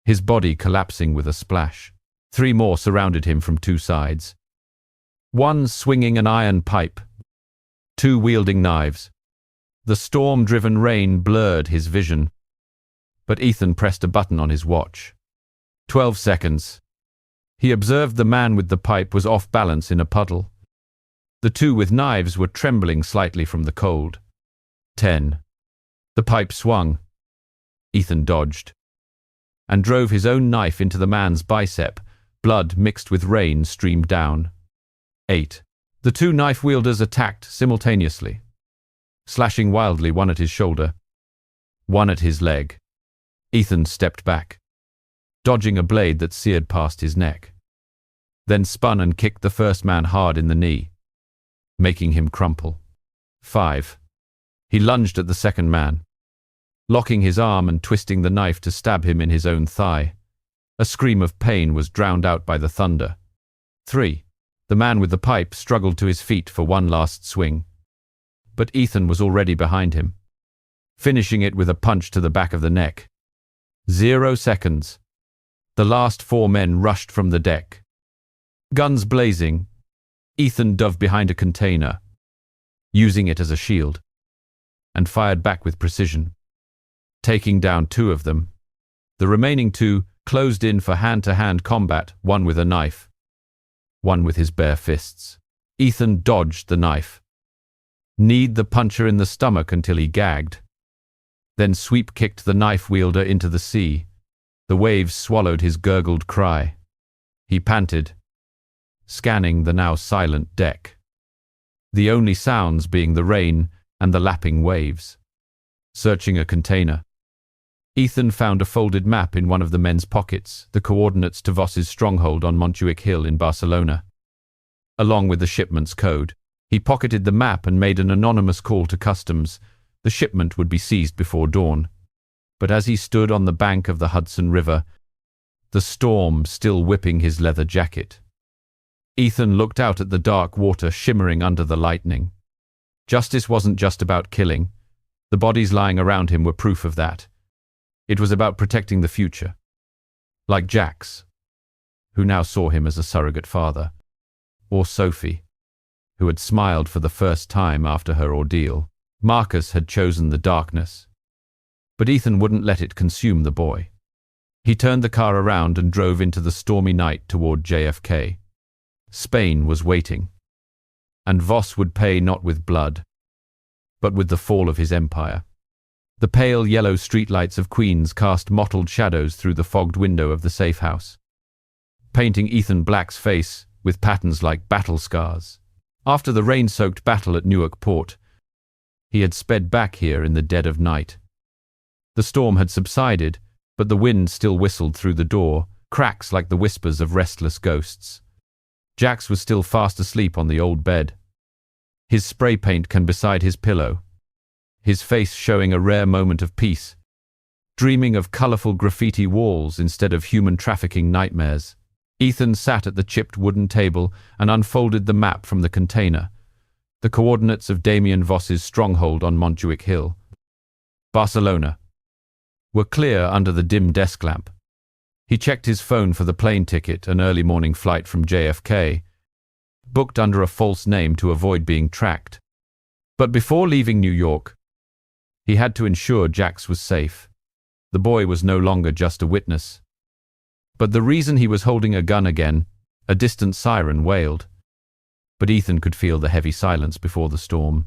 his body collapsing with a splash. 3 more surrounded him from 2 sides, one swinging an iron pipe, 2 wielding knives. The storm-driven rain blurred his vision, but Ethan pressed a button on his watch. 12 seconds. He observed the man with the pipe was off balance in a puddle. The 2 with knives were trembling slightly from the cold. 10. The pipe swung. Ethan dodged, and drove his own knife into the man's bicep. Blood mixed with rain streamed down. 8. The 2 knife wielders attacked simultaneously, slashing wildly, one at his shoulder, one at his leg. Ethan stepped back, dodging a blade that seared past his neck, then spun and kicked the first man hard in the knee, making him crumple. 5. He lunged at the second man, locking his arm and twisting the knife to stab him in his own thigh. A scream of pain was drowned out by the thunder. 3. The man with the pipe struggled to his feet for one last swing, but Ethan was already behind him, finishing it with a punch to the back of the neck. 0 seconds. The last 4 men rushed from the deck. Guns blazing, Ethan dove behind a container, using it as a shield, and fired back with precision, taking down 2 of them. The remaining 2 closed in for hand-to-hand combat, one with a knife, one with his bare fists. Ethan dodged the knife, kneed the puncher in the stomach until he gagged, then sweep-kicked the knife wielder into the sea. The waves swallowed his gurgled cry. He panted, scanning the now silent deck, the only sounds being the rain and the lapping waves. Searching a container, Ethan found a folded map in one of the men's pockets, the coordinates to Voss's stronghold on Montjuic Hill in Barcelona, along with the shipment's code. He pocketed the map and made an anonymous call to customs. The shipment would be seized before dawn. But as he stood on the bank of the Hudson River, the storm still whipping his leather jacket, Ethan looked out at the dark water shimmering under the lightning. Justice wasn't just about killing. The bodies lying around him were proof of that. It was about protecting the future. Like Jax, who now saw him as a surrogate father, or Sophie, who had smiled for the first time after her ordeal. Marcus had chosen the darkness, but Ethan wouldn't let it consume the boy. He turned the car around and drove into the stormy night toward JFK. Spain was waiting, and Voss would pay not with blood, but with the fall of his empire. The pale yellow streetlights of Queens cast mottled shadows through the fogged window of the safe house, painting Ethan Black's face with patterns like battle scars. After the rain-soaked battle at Newark Port, he had sped back here in the dead of night. The storm had subsided, but the wind still whistled through the door, cracks like the whispers of restless ghosts. Jax was still fast asleep on the old bed, his spray paint can beside his pillow, his face showing a rare moment of peace, dreaming of colorful graffiti walls instead of human trafficking nightmares. Ethan sat at the chipped wooden table and unfolded the map from the container, the coordinates of Damien Voss's stronghold on Montjuic Hill. Barcelona were clear under the dim desk lamp. He checked his phone for the plane ticket, an early morning flight from JFK, booked under a false name to avoid being tracked. But before leaving New York, he had to ensure Jax was safe. The boy was no longer just a witness. But the reason he was holding a gun again, a distant siren wailed. But Ethan could feel the heavy silence before the storm.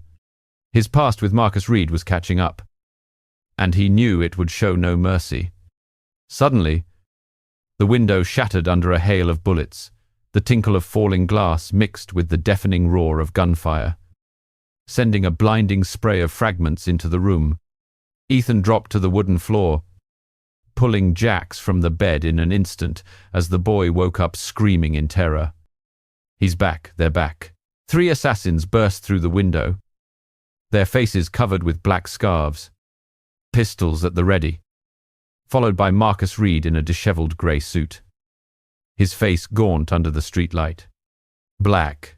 His past with Marcus Reed was catching up, and he knew it would show no mercy. Suddenly, the window shattered under a hail of bullets, the tinkle of falling glass mixed with the deafening roar of gunfire, sending a blinding spray of fragments into the room. Ethan dropped to the wooden floor, pulling Jax from the bed in an instant as the boy woke up screaming in terror. He's back, they're back. 3 assassins burst through the window, their faces covered with black scarves, pistols at the ready, followed by Marcus Reed in a disheveled grey suit, his face gaunt under the streetlight. Black.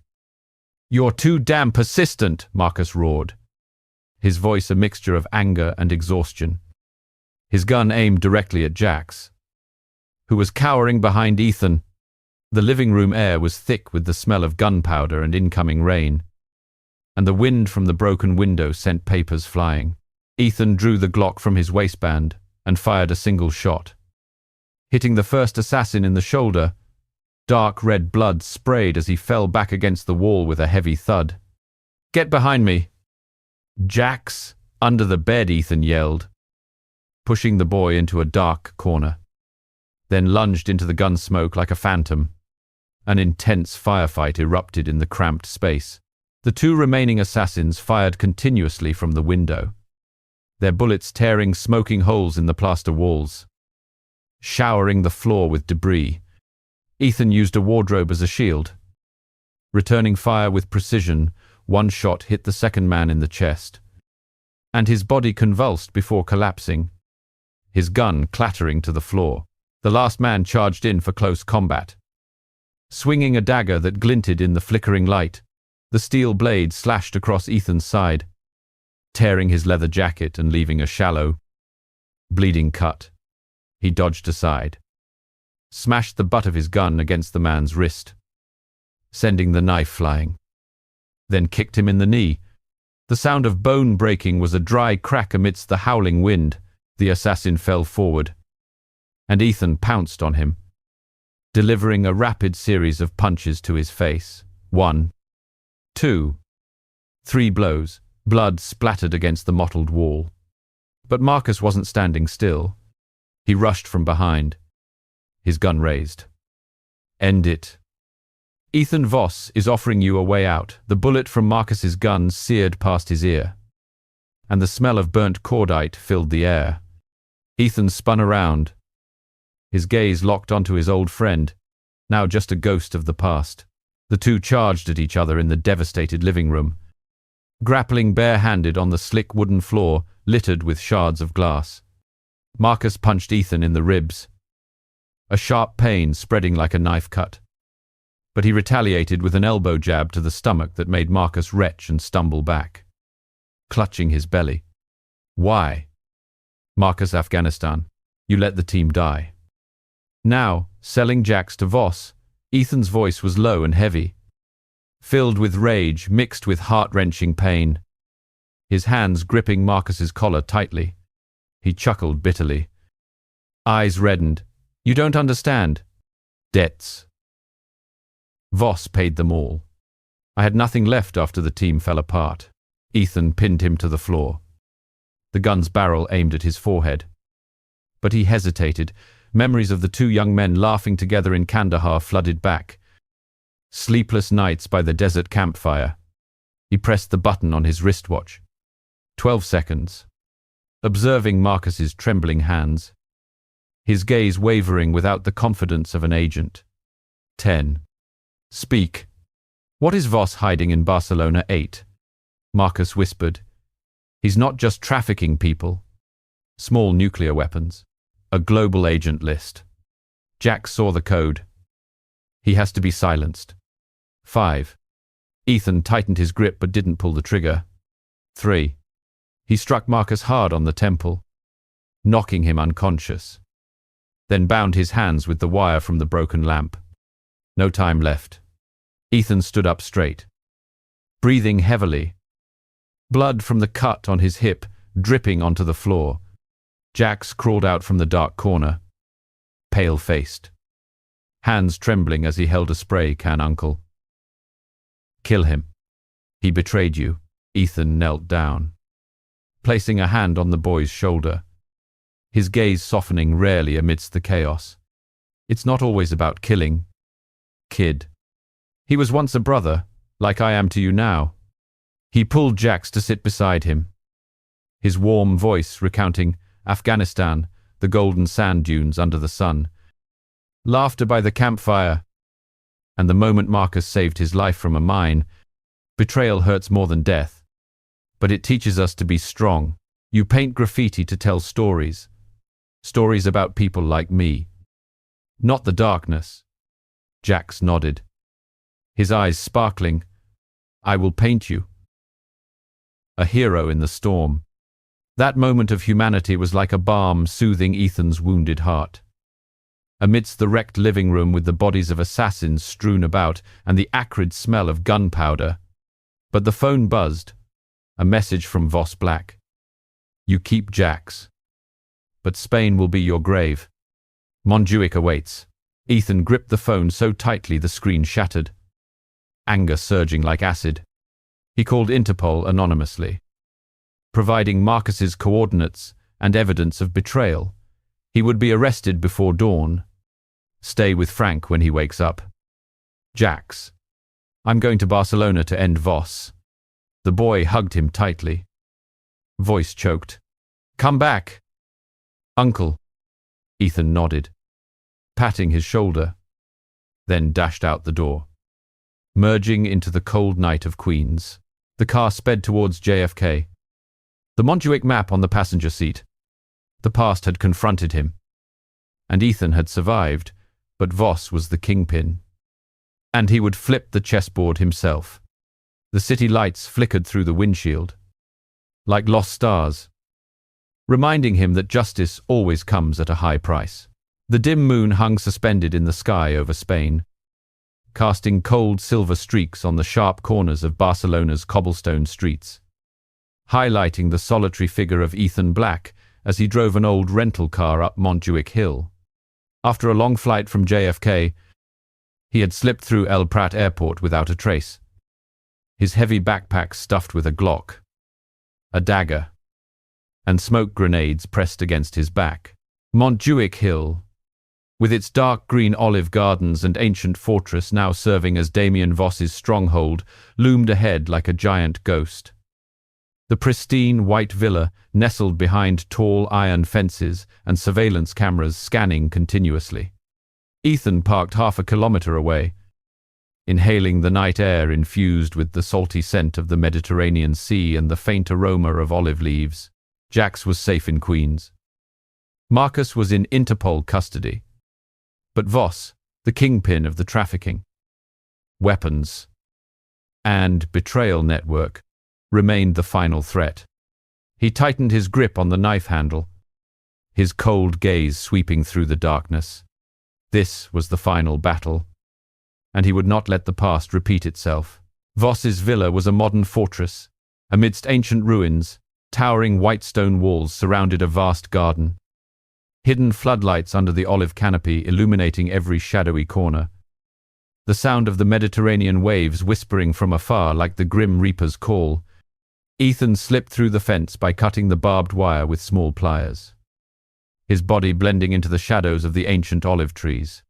"You're too damn persistent," Marcus roared, his voice a mixture of anger and exhaustion, his gun aimed directly at Jax, who was cowering behind Ethan. The living room air was thick with the smell of gunpowder and incoming rain, and the wind from the broken window sent papers flying. Ethan drew the Glock from his waistband and fired a single shot. Hitting the first assassin in the shoulder, dark red blood sprayed as he fell back against the wall with a heavy thud. "Get behind me!" "Jax, under the bed," Ethan yelled, pushing the boy into a dark corner, then lunged into the gun smoke like a phantom. An intense firefight erupted in the cramped space. The 2 remaining assassins fired continuously from the window, their bullets tearing smoking holes in the plaster walls, showering the floor with debris. Ethan used a wardrobe as a shield. Returning fire with precision, one shot hit the second man in the chest, and his body convulsed before collapsing, his gun clattering to the floor. The last man charged in for close combat, swinging a dagger that glinted in the flickering light. The steel blade slashed across Ethan's side, tearing his leather jacket and leaving a shallow, bleeding cut. He dodged aside, smashed the butt of his gun against the man's wrist, sending the knife flying, then kicked him in the knee. The sound of bone breaking was a dry crack amidst the howling wind. The assassin fell forward, and Ethan pounced on him, delivering a rapid series of punches to his face. 1, 2, 3 blows. Blood splattered against the mottled wall. But Marcus wasn't standing still. He rushed from behind, his gun raised. "End it." "Ethan Voss is offering you a way out." The bullet from Marcus's gun seared past his ear, and the smell of burnt cordite filled the air. Ethan spun around, his gaze locked onto his old friend, now just a ghost of the past. The 2 charged at each other in the devastated living room, grappling bare-handed on the slick wooden floor littered with shards of glass. Marcus punched Ethan in the ribs, a sharp pain spreading like a knife cut. But he retaliated with an elbow jab to the stomach that made Marcus retch and stumble back. clutching his belly. Why? Marcus, Afghanistan. You let the team die. Now, selling Jax to Voss, Ethan's voice was low and heavy, filled with rage mixed with heart-wrenching pain. His hands gripping Marcus's collar tightly. He chuckled bitterly. Eyes reddened. You don't understand. Debts. Voss paid them all. I had nothing left after the team fell apart. Ethan pinned him to the floor. The gun's barrel aimed at his forehead. But he hesitated. Memories of the two young men laughing together in Kandahar flooded back. Sleepless nights by the desert campfire. He pressed the button on his wristwatch. 12 seconds. Observing Marcus's trembling hands. His gaze wavering without the confidence of an agent. 10. Speak. What is Voss hiding in Barcelona? 8. Marcus whispered. He's not just trafficking people. Small nuclear weapons. A global agent list. Jack saw the code. He has to be silenced. 5. Ethan tightened his grip but didn't pull the trigger. 3. He struck Marcus hard on the temple, knocking him unconscious. Then bound his hands with the wire from the broken lamp. No time left. Ethan stood up straight, breathing heavily. Blood from the cut on his hip dripping onto the floor. Jax crawled out from the dark corner, pale-faced, hands trembling as he held a spray can. Uncle. Kill him. He betrayed you. Ethan knelt down, placing a hand on the boy's shoulder, his gaze softening rarely amidst the chaos. It's not always about killing, kid. He was once a brother, like I am to you now. He pulled Jax to sit beside him, his warm voice recounting Afghanistan, the golden sand dunes under the sun, laughter by the campfire, and the moment Marcus saved his life from a mine. Betrayal hurts more than death, but it teaches us to be strong. You paint graffiti to tell stories, stories about people like me, not the darkness. Jax nodded, his eyes sparkling. I will paint you. A hero in the storm. That moment of humanity was like a balm soothing Ethan's wounded heart. Amidst the wrecked living room with the bodies of assassins strewn about and the acrid smell of gunpowder. But the phone buzzed. A message from Voss Black. You keep Jax, but Spain will be your grave. Montjuic awaits. Ethan gripped the phone so tightly the screen shattered, anger surging like acid. He called Interpol anonymously, providing Marcus's coordinates and evidence of betrayal. He would be arrested before dawn. Stay with Frank when he wakes up. Jax. I'm going to Barcelona to end Voss. The boy hugged him tightly. Voice choked. Come back. Uncle. Ethan nodded, patting his shoulder, then dashed out the door. Merging into the cold night of Queens, the car sped towards JFK. The Montjuic map on the passenger seat. The past had confronted him, and Ethan had survived, but Voss was the kingpin. And he would flip the chessboard himself. The city lights flickered through the windshield, like lost stars, reminding him that justice always comes at a high price. The dim moon hung suspended in the sky over Spain, casting cold silver streaks on the sharp corners of Barcelona's cobblestone streets, highlighting the solitary figure of Ethan Black as he drove an old rental car up Montjuic Hill. After a long flight from JFK, he had slipped through El Prat Airport without a trace, his heavy backpack stuffed with a Glock, a dagger, and smoke grenades pressed against his back. Montjuic Hill, with its dark green olive gardens and ancient fortress now serving as Damien Voss's stronghold, loomed ahead like a giant ghost. The pristine white villa nestled behind tall iron fences and surveillance cameras scanning continuously. Ethan parked half a kilometer away, inhaling the night air infused with the salty scent of the Mediterranean Sea and the faint aroma of olive leaves. Jax was safe in Queens. Marcus was in Interpol custody. But Voss, the kingpin of the trafficking, weapons, and betrayal network, remained the final threat. He tightened his grip on the knife handle, his cold gaze sweeping through the darkness. This was the final battle, and he would not let the past repeat itself. Voss's villa was a modern fortress. Amidst ancient ruins, towering white stone walls surrounded a vast garden. Hidden floodlights under the olive canopy illuminating every shadowy corner. The sound of the Mediterranean waves whispering from afar like the grim reaper's call. Ethan slipped through the fence by cutting the barbed wire with small pliers, his body blending into the shadows of the ancient olive trees,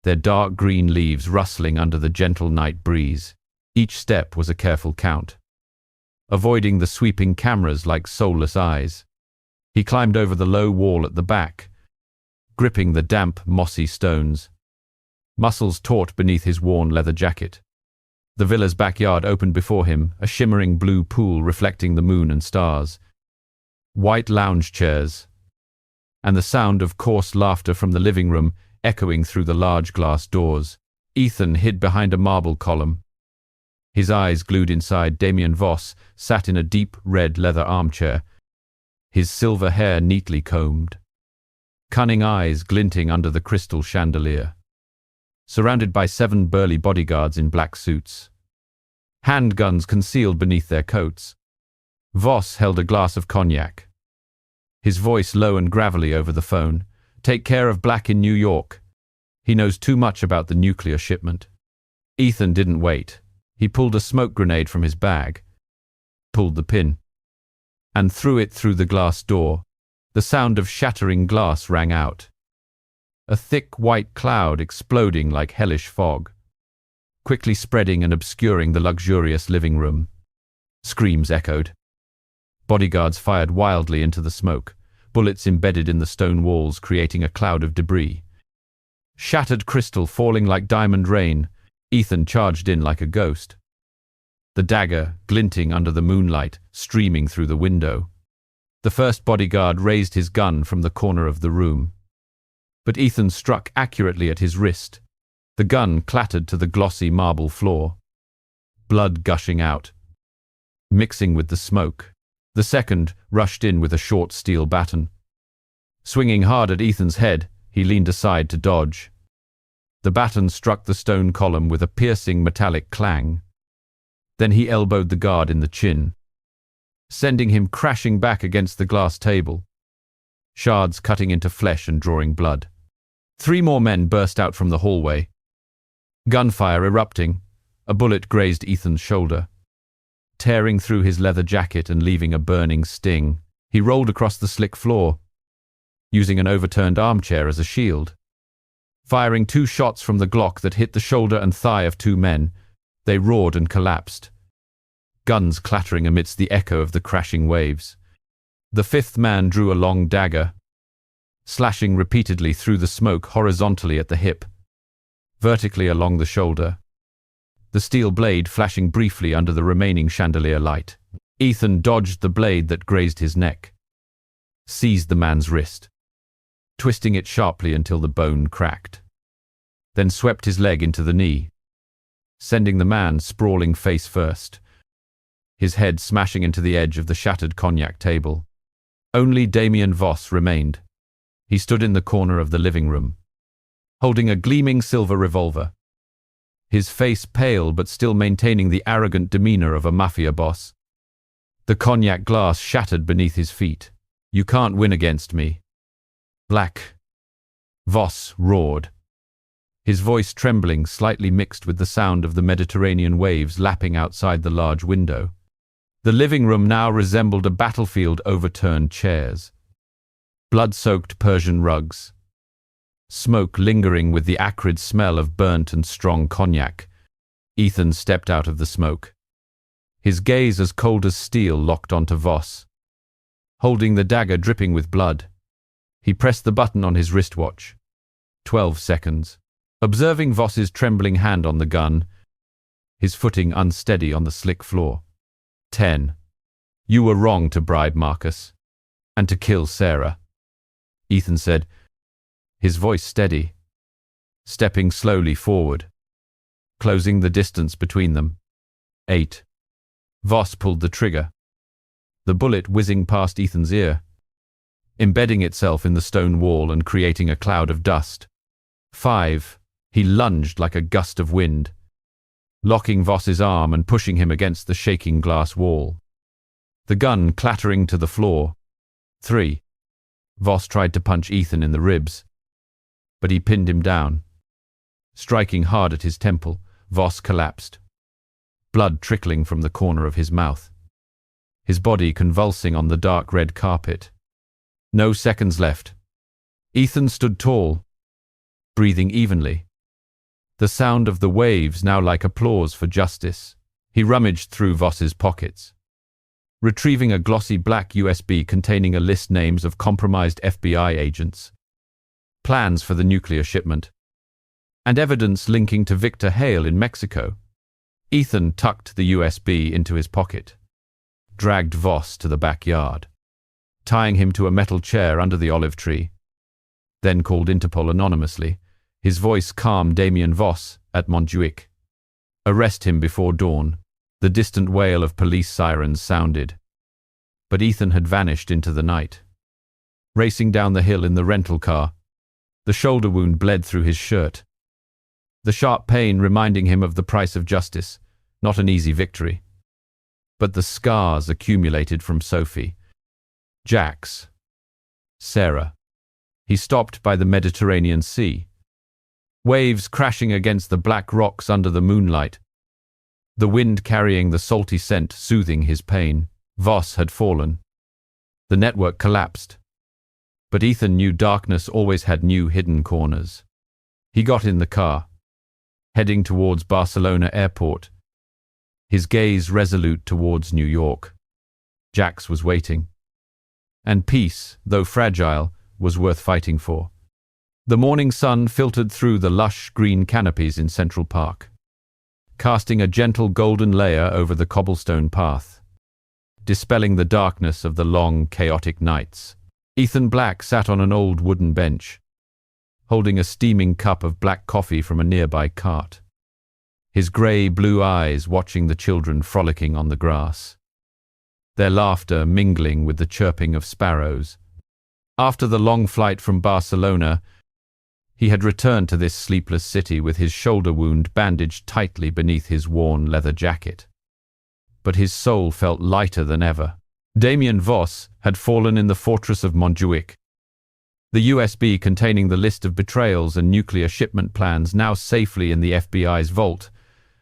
their dark green leaves rustling under the gentle night breeze. Each step was a careful count, avoiding the sweeping cameras like soulless eyes. He climbed over the low wall at the back, gripping the damp, mossy stones, muscles taut beneath his worn leather jacket. The villa's backyard opened before him, a shimmering blue pool reflecting the moon and stars, white lounge chairs, and the sound of coarse laughter from the living room echoing through the large glass doors. Ethan hid behind a marble column. His eyes glued inside. Damien Voss sat in a deep red leather armchair, his silver hair neatly combed, cunning eyes glinting under the crystal chandelier. Surrounded by 7 burly bodyguards in black suits, handguns concealed beneath their coats, Voss held a glass of cognac, his voice low and gravelly over the phone. "Take care of Black in New York. He knows too much about the nuclear shipment." Ethan didn't wait. He pulled a smoke grenade from his bag, pulled the pin, and threw it through the glass door. The sound of shattering glass rang out, a thick white cloud exploding like hellish fog, quickly spreading and obscuring the luxurious living room. Screams echoed. Bodyguards fired wildly into the smoke, bullets embedded in the stone walls creating a cloud of debris. Shattered crystal falling like diamond rain. Ethan charged in like a ghost, the dagger glinting under the moonlight streaming through the window. The first bodyguard raised his gun from the corner of the room, but Ethan struck accurately at his wrist. The gun clattered to the glossy marble floor, blood gushing out, mixing with the smoke. The second rushed in with a short steel baton. Swinging hard at Ethan's head, he leaned aside to dodge. The baton struck the stone column with a piercing metallic clang. Then he elbowed the guard in the chin, sending him crashing back against the glass table, shards cutting into flesh and drawing blood. 3 more men burst out from the hallway, gunfire erupting. A bullet grazed Ethan's shoulder, tearing through his leather jacket and leaving a burning sting. He rolled across the slick floor, using an overturned armchair as a shield. Firing 2 shots from the Glock that hit the shoulder and thigh of 2 men, they roared and collapsed, guns clattering amidst the echo of the crashing waves. The 5th man drew a long dagger, slashing repeatedly through the smoke horizontally at the hip, vertically along the shoulder, the steel blade flashing briefly under the remaining chandelier light. Ethan dodged the blade that grazed his neck, seized the man's wrist, twisting it sharply until the bone cracked, then swept his leg into the knee, sending the man sprawling face first, his head smashing into the edge of the shattered cognac table. Only Damien Voss remained. He stood in the corner of the living room, holding a gleaming silver revolver, his face pale but still maintaining the arrogant demeanor of a mafia boss. The cognac glass shattered beneath his feet. "You can't win against me, Black," Voss roared, his voice trembling, slightly mixed with the sound of the Mediterranean waves lapping outside the large window. The living room now resembled a battlefield. Overturned chairs, blood-soaked Persian rugs, smoke lingering with the acrid smell of burnt and strong cognac. Ethan stepped out of the smoke, his gaze as cold as steel locked onto Voss. Holding the dagger dripping with blood, he pressed the button on his wristwatch. 12 seconds. Observing Voss's trembling hand on the gun, his footing unsteady on the slick floor. 10. "You were wrong to bribe Marcus, and to kill Sarah," Ethan said, his voice steady, stepping slowly forward, closing the distance between them. 8. Voss pulled the trigger, the bullet whizzing past Ethan's ear, embedding itself in the stone wall and creating a cloud of dust. 5. He lunged like a gust of wind, locking Voss's arm and pushing him against the shaking glass wall, the gun clattering to the floor. 3. Voss tried to punch Ethan in the ribs, but he pinned him down. Striking hard at his temple, Voss collapsed, blood trickling from the corner of his mouth, his body convulsing on the dark red carpet. No seconds left. Ethan stood tall, breathing evenly, the sound of the waves now like applause for justice. He rummaged through Voss's pockets, retrieving a glossy black USB containing a list names of compromised FBI agents, plans for the nuclear shipment, and evidence linking to Victor Hale in Mexico. Ethan tucked the USB into his pocket, dragged Voss to the backyard, tying him to a metal chair under the olive tree, then called Interpol anonymously, his voice calm Damien Voss at Montjuic. Arrest him before dawn. The distant wail of police sirens sounded, but Ethan had vanished into the night. Racing down the hill in the rental car, the shoulder wound bled through his shirt, the sharp pain reminding him of the price of justice, not an easy victory, but the scars accumulated from Sophie, Jax, Sarah. He stopped by the Mediterranean Sea, waves crashing against the black rocks under the moonlight, the wind carrying the salty scent soothing his pain. Voss had fallen. The network collapsed. But Ethan knew darkness always had new hidden corners. He got in the car, heading towards Barcelona airport, his gaze resolute towards New York. Jax was waiting. And peace, though fragile, was worth fighting for. The morning sun filtered through the lush green canopies in Central Park, casting a gentle golden layer over the cobblestone path, dispelling the darkness of the long, chaotic nights. Ethan Black sat on an old wooden bench, holding a steaming cup of black coffee from a nearby cart, his grey-blue eyes watching the children frolicking on the grass, their laughter mingling with the chirping of sparrows. After the long flight from Barcelona, he had returned to this sleepless city with his shoulder wound bandaged tightly beneath his worn leather jacket. But his soul felt lighter than ever. Damien Voss had fallen in the fortress of Montjuic. The USB containing the list of betrayals and nuclear shipment plans now safely in the FBI's vault.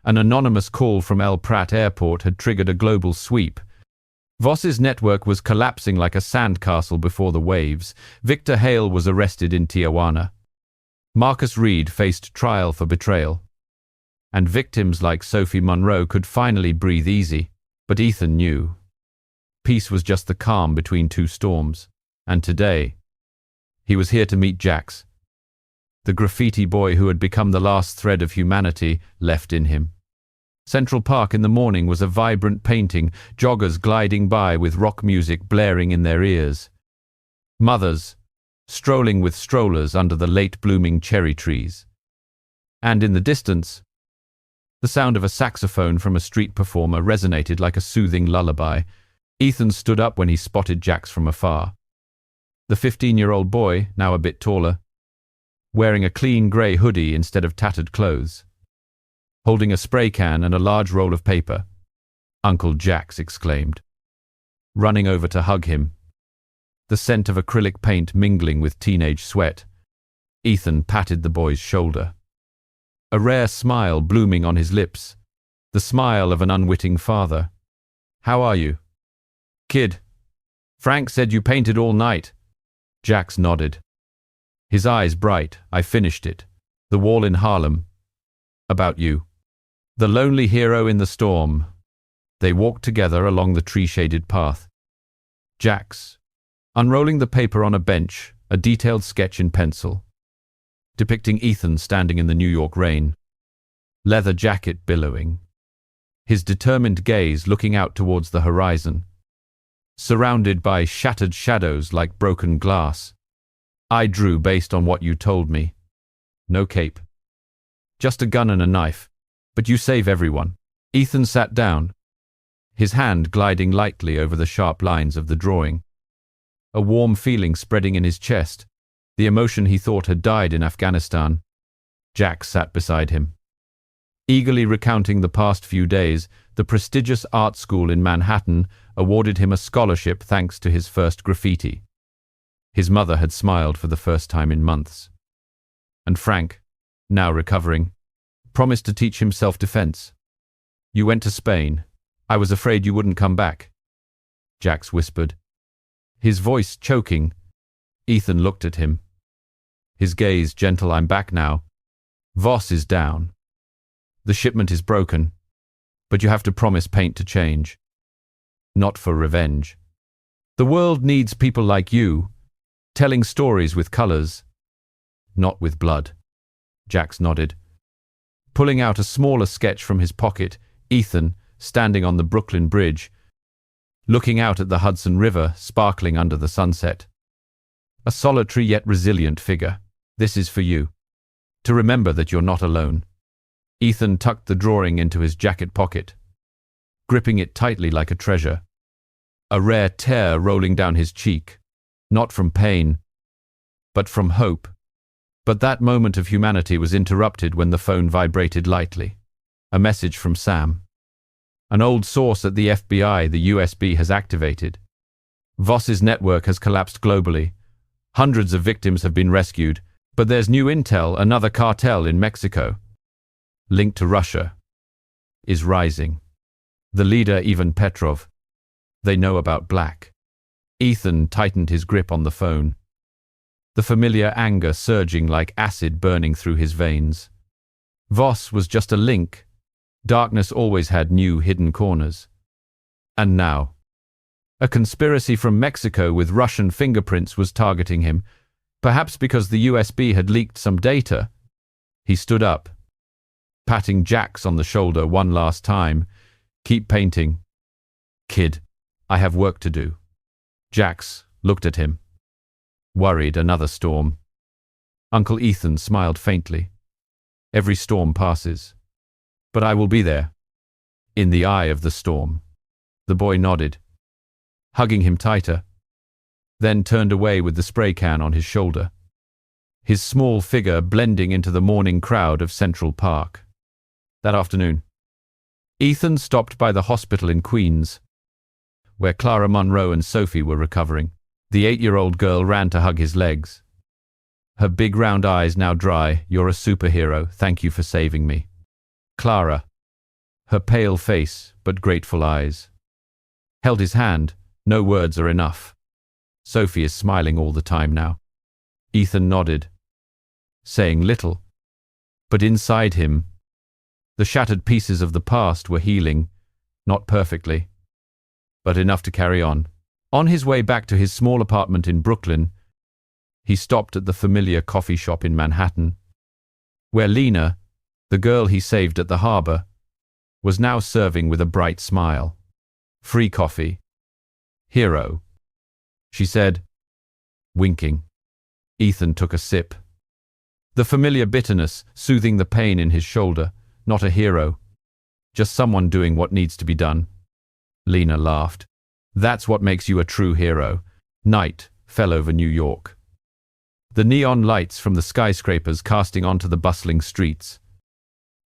An anonymous call from El Prat Airport had triggered a global sweep. Voss's network was collapsing like a sandcastle before the waves. Victor Hale was arrested in Tijuana. Marcus Reed faced trial for betrayal. And victims like Sophie Monroe could finally breathe easy. But Ethan knew. Peace was just the calm between two storms. And today, he was here to meet Jax, the graffiti boy who had become the last thread of humanity left in him. Central Park in the morning was a vibrant painting, joggers gliding by with rock music blaring in their ears. Mothers, strolling with strollers under the late-blooming cherry trees. And in the distance, the sound of a saxophone from a street performer resonated like a soothing lullaby. Ethan stood up when he spotted Jax from afar. The 15-year-old boy, now a bit taller, wearing a clean grey hoodie instead of tattered clothes, holding a spray can and a large roll of paper. "Uncle Jax," exclaimed, running over to hug him, the scent of acrylic paint mingling with teenage sweat. Ethan patted the boy's shoulder, a rare smile blooming on his lips, the smile of an unwitting father. "How are you, kid? Frank said you painted all night." Jax nodded, his eyes bright. "I finished it. The wall in Harlem. About you. The lonely hero in the storm." They walked together along the tree-shaded path. Jax, unrolling the paper on a bench, a detailed sketch in pencil, depicting Ethan standing in the New York rain, leather jacket billowing, his determined gaze looking out towards the horizon, surrounded by shattered shadows like broken glass. "I drew based on what you told me. No cape. Just a gun and a knife. But you save everyone." Ethan sat down, his hand gliding lightly over the sharp lines of the drawing. A warm feeling spreading in his chest, the emotion he thought had died in Afghanistan. Jack sat beside him, eagerly recounting the past few days. The prestigious art school in Manhattan awarded him a scholarship thanks to his first graffiti. His mother had smiled for the first time in months. And Frank, now recovering, promised to teach him self-defense. "You went to Spain. I was afraid you wouldn't come back," Jax whispered, his voice choking. Ethan looked at him, his gaze gentle. "I'm back now. Voss is down. The shipment is broken, but you have to promise paint to change. Not for revenge. The world needs people like you, telling stories with colors, not with blood." Jax nodded. Pulling out a smaller sketch from his pocket, Ethan, standing on the Brooklyn Bridge, looking out at the Hudson River sparkling under the sunset. A solitary yet resilient figure. "This is for you. To remember that you're not alone." Ethan tucked the drawing into his jacket pocket, gripping it tightly like a treasure. A rare tear rolling down his cheek, not from pain, but from hope. But that moment of humanity was interrupted when the phone vibrated lightly. A message from Sam. "An old source at the FBI, the USB has activated. Voss's network has collapsed globally. Hundreds of victims have been rescued, but there's new intel. Another cartel in Mexico, linked to Russia, is rising. The leader, Ivan Petrov. They know about Black." Ethan tightened his grip on the phone, the familiar anger surging like acid burning through his veins. Voss was just a link. Darkness always had new hidden corners. And now, a conspiracy from Mexico with Russian fingerprints was targeting him, perhaps because the USB had leaked some data. He stood up, patting Jax on the shoulder one last time. "Keep painting, kid. I have work to do." Jax looked at him, worried. Another storm. Uncle Ethan smiled faintly. "Every storm passes. But I will be there, in the eye of the storm." The boy nodded, hugging him tighter, then turned away with the spray can on his shoulder, his small figure blending into the morning crowd of Central Park. That afternoon, Ethan stopped by the hospital in Queens, where Clara Monroe and Sophie were recovering. The 8-year-old girl ran to hug his legs, her big round eyes now dry. "You're a superhero. Thank you for saving me." Clara, her pale face but grateful eyes, held his hand. "No words are enough. Sophie is smiling all the time now." Ethan nodded, saying little, but inside him, the shattered pieces of the past were healing, not perfectly, but enough to carry on. On his way back to his small apartment in Brooklyn, he stopped at the familiar coffee shop in Manhattan, where Lena, the girl he saved at the harbor, was now serving with a bright smile. "Free coffee, hero," she said, winking. Ethan took a sip, the familiar bitterness soothing the pain in his shoulder. "Not a hero, just someone doing what needs to be done." Lena laughed. "That's what makes you a true hero." Night fell over New York, the neon lights from the skyscrapers casting onto the bustling streets,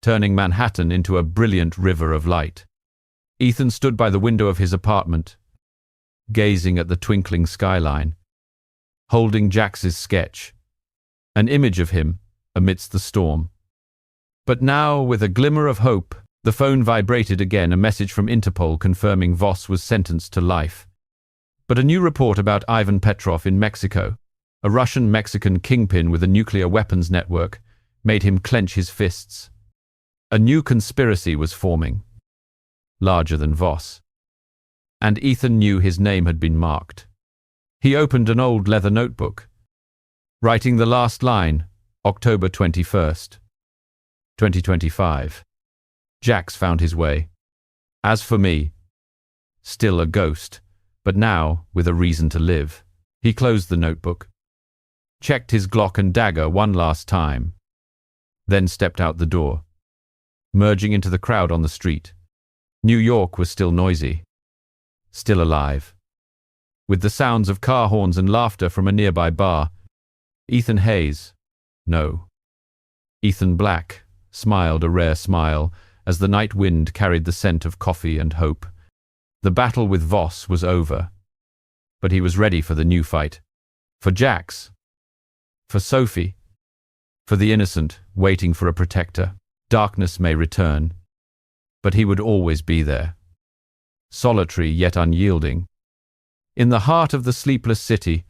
turning Manhattan into a brilliant river of light. Ethan stood by the window of his apartment, gazing at the twinkling skyline, holding Jax's sketch, an image of him amidst the storm. But now, with a glimmer of hope, the phone vibrated again, a message from Interpol confirming Voss was sentenced to life. But a new report about Ivan Petrov in Mexico, a Russian-Mexican kingpin with a nuclear weapons network, made him clench his fists. A new conspiracy was forming, larger than Voss. And Ethan knew his name had been marked. He opened an old leather notebook, writing the last line, October 21st, 2025. Jax found his way. As for me, still a ghost, but now with a reason to live. He closed the notebook, checked his Glock and dagger one last time, then stepped out the door, merging into the crowd on the street. New York was still noisy, still alive, with the sounds of car horns and laughter from a nearby bar. Ethan Hayes, no, Ethan Black, smiled a rare smile as the night wind carried the scent of coffee and hope. The battle with Voss was over, but he was ready for the new fight. For Jax, for Sophie, for the innocent waiting for a protector. Darkness may return, but he would always be there, solitary yet unyielding. In the heart of the sleepless city,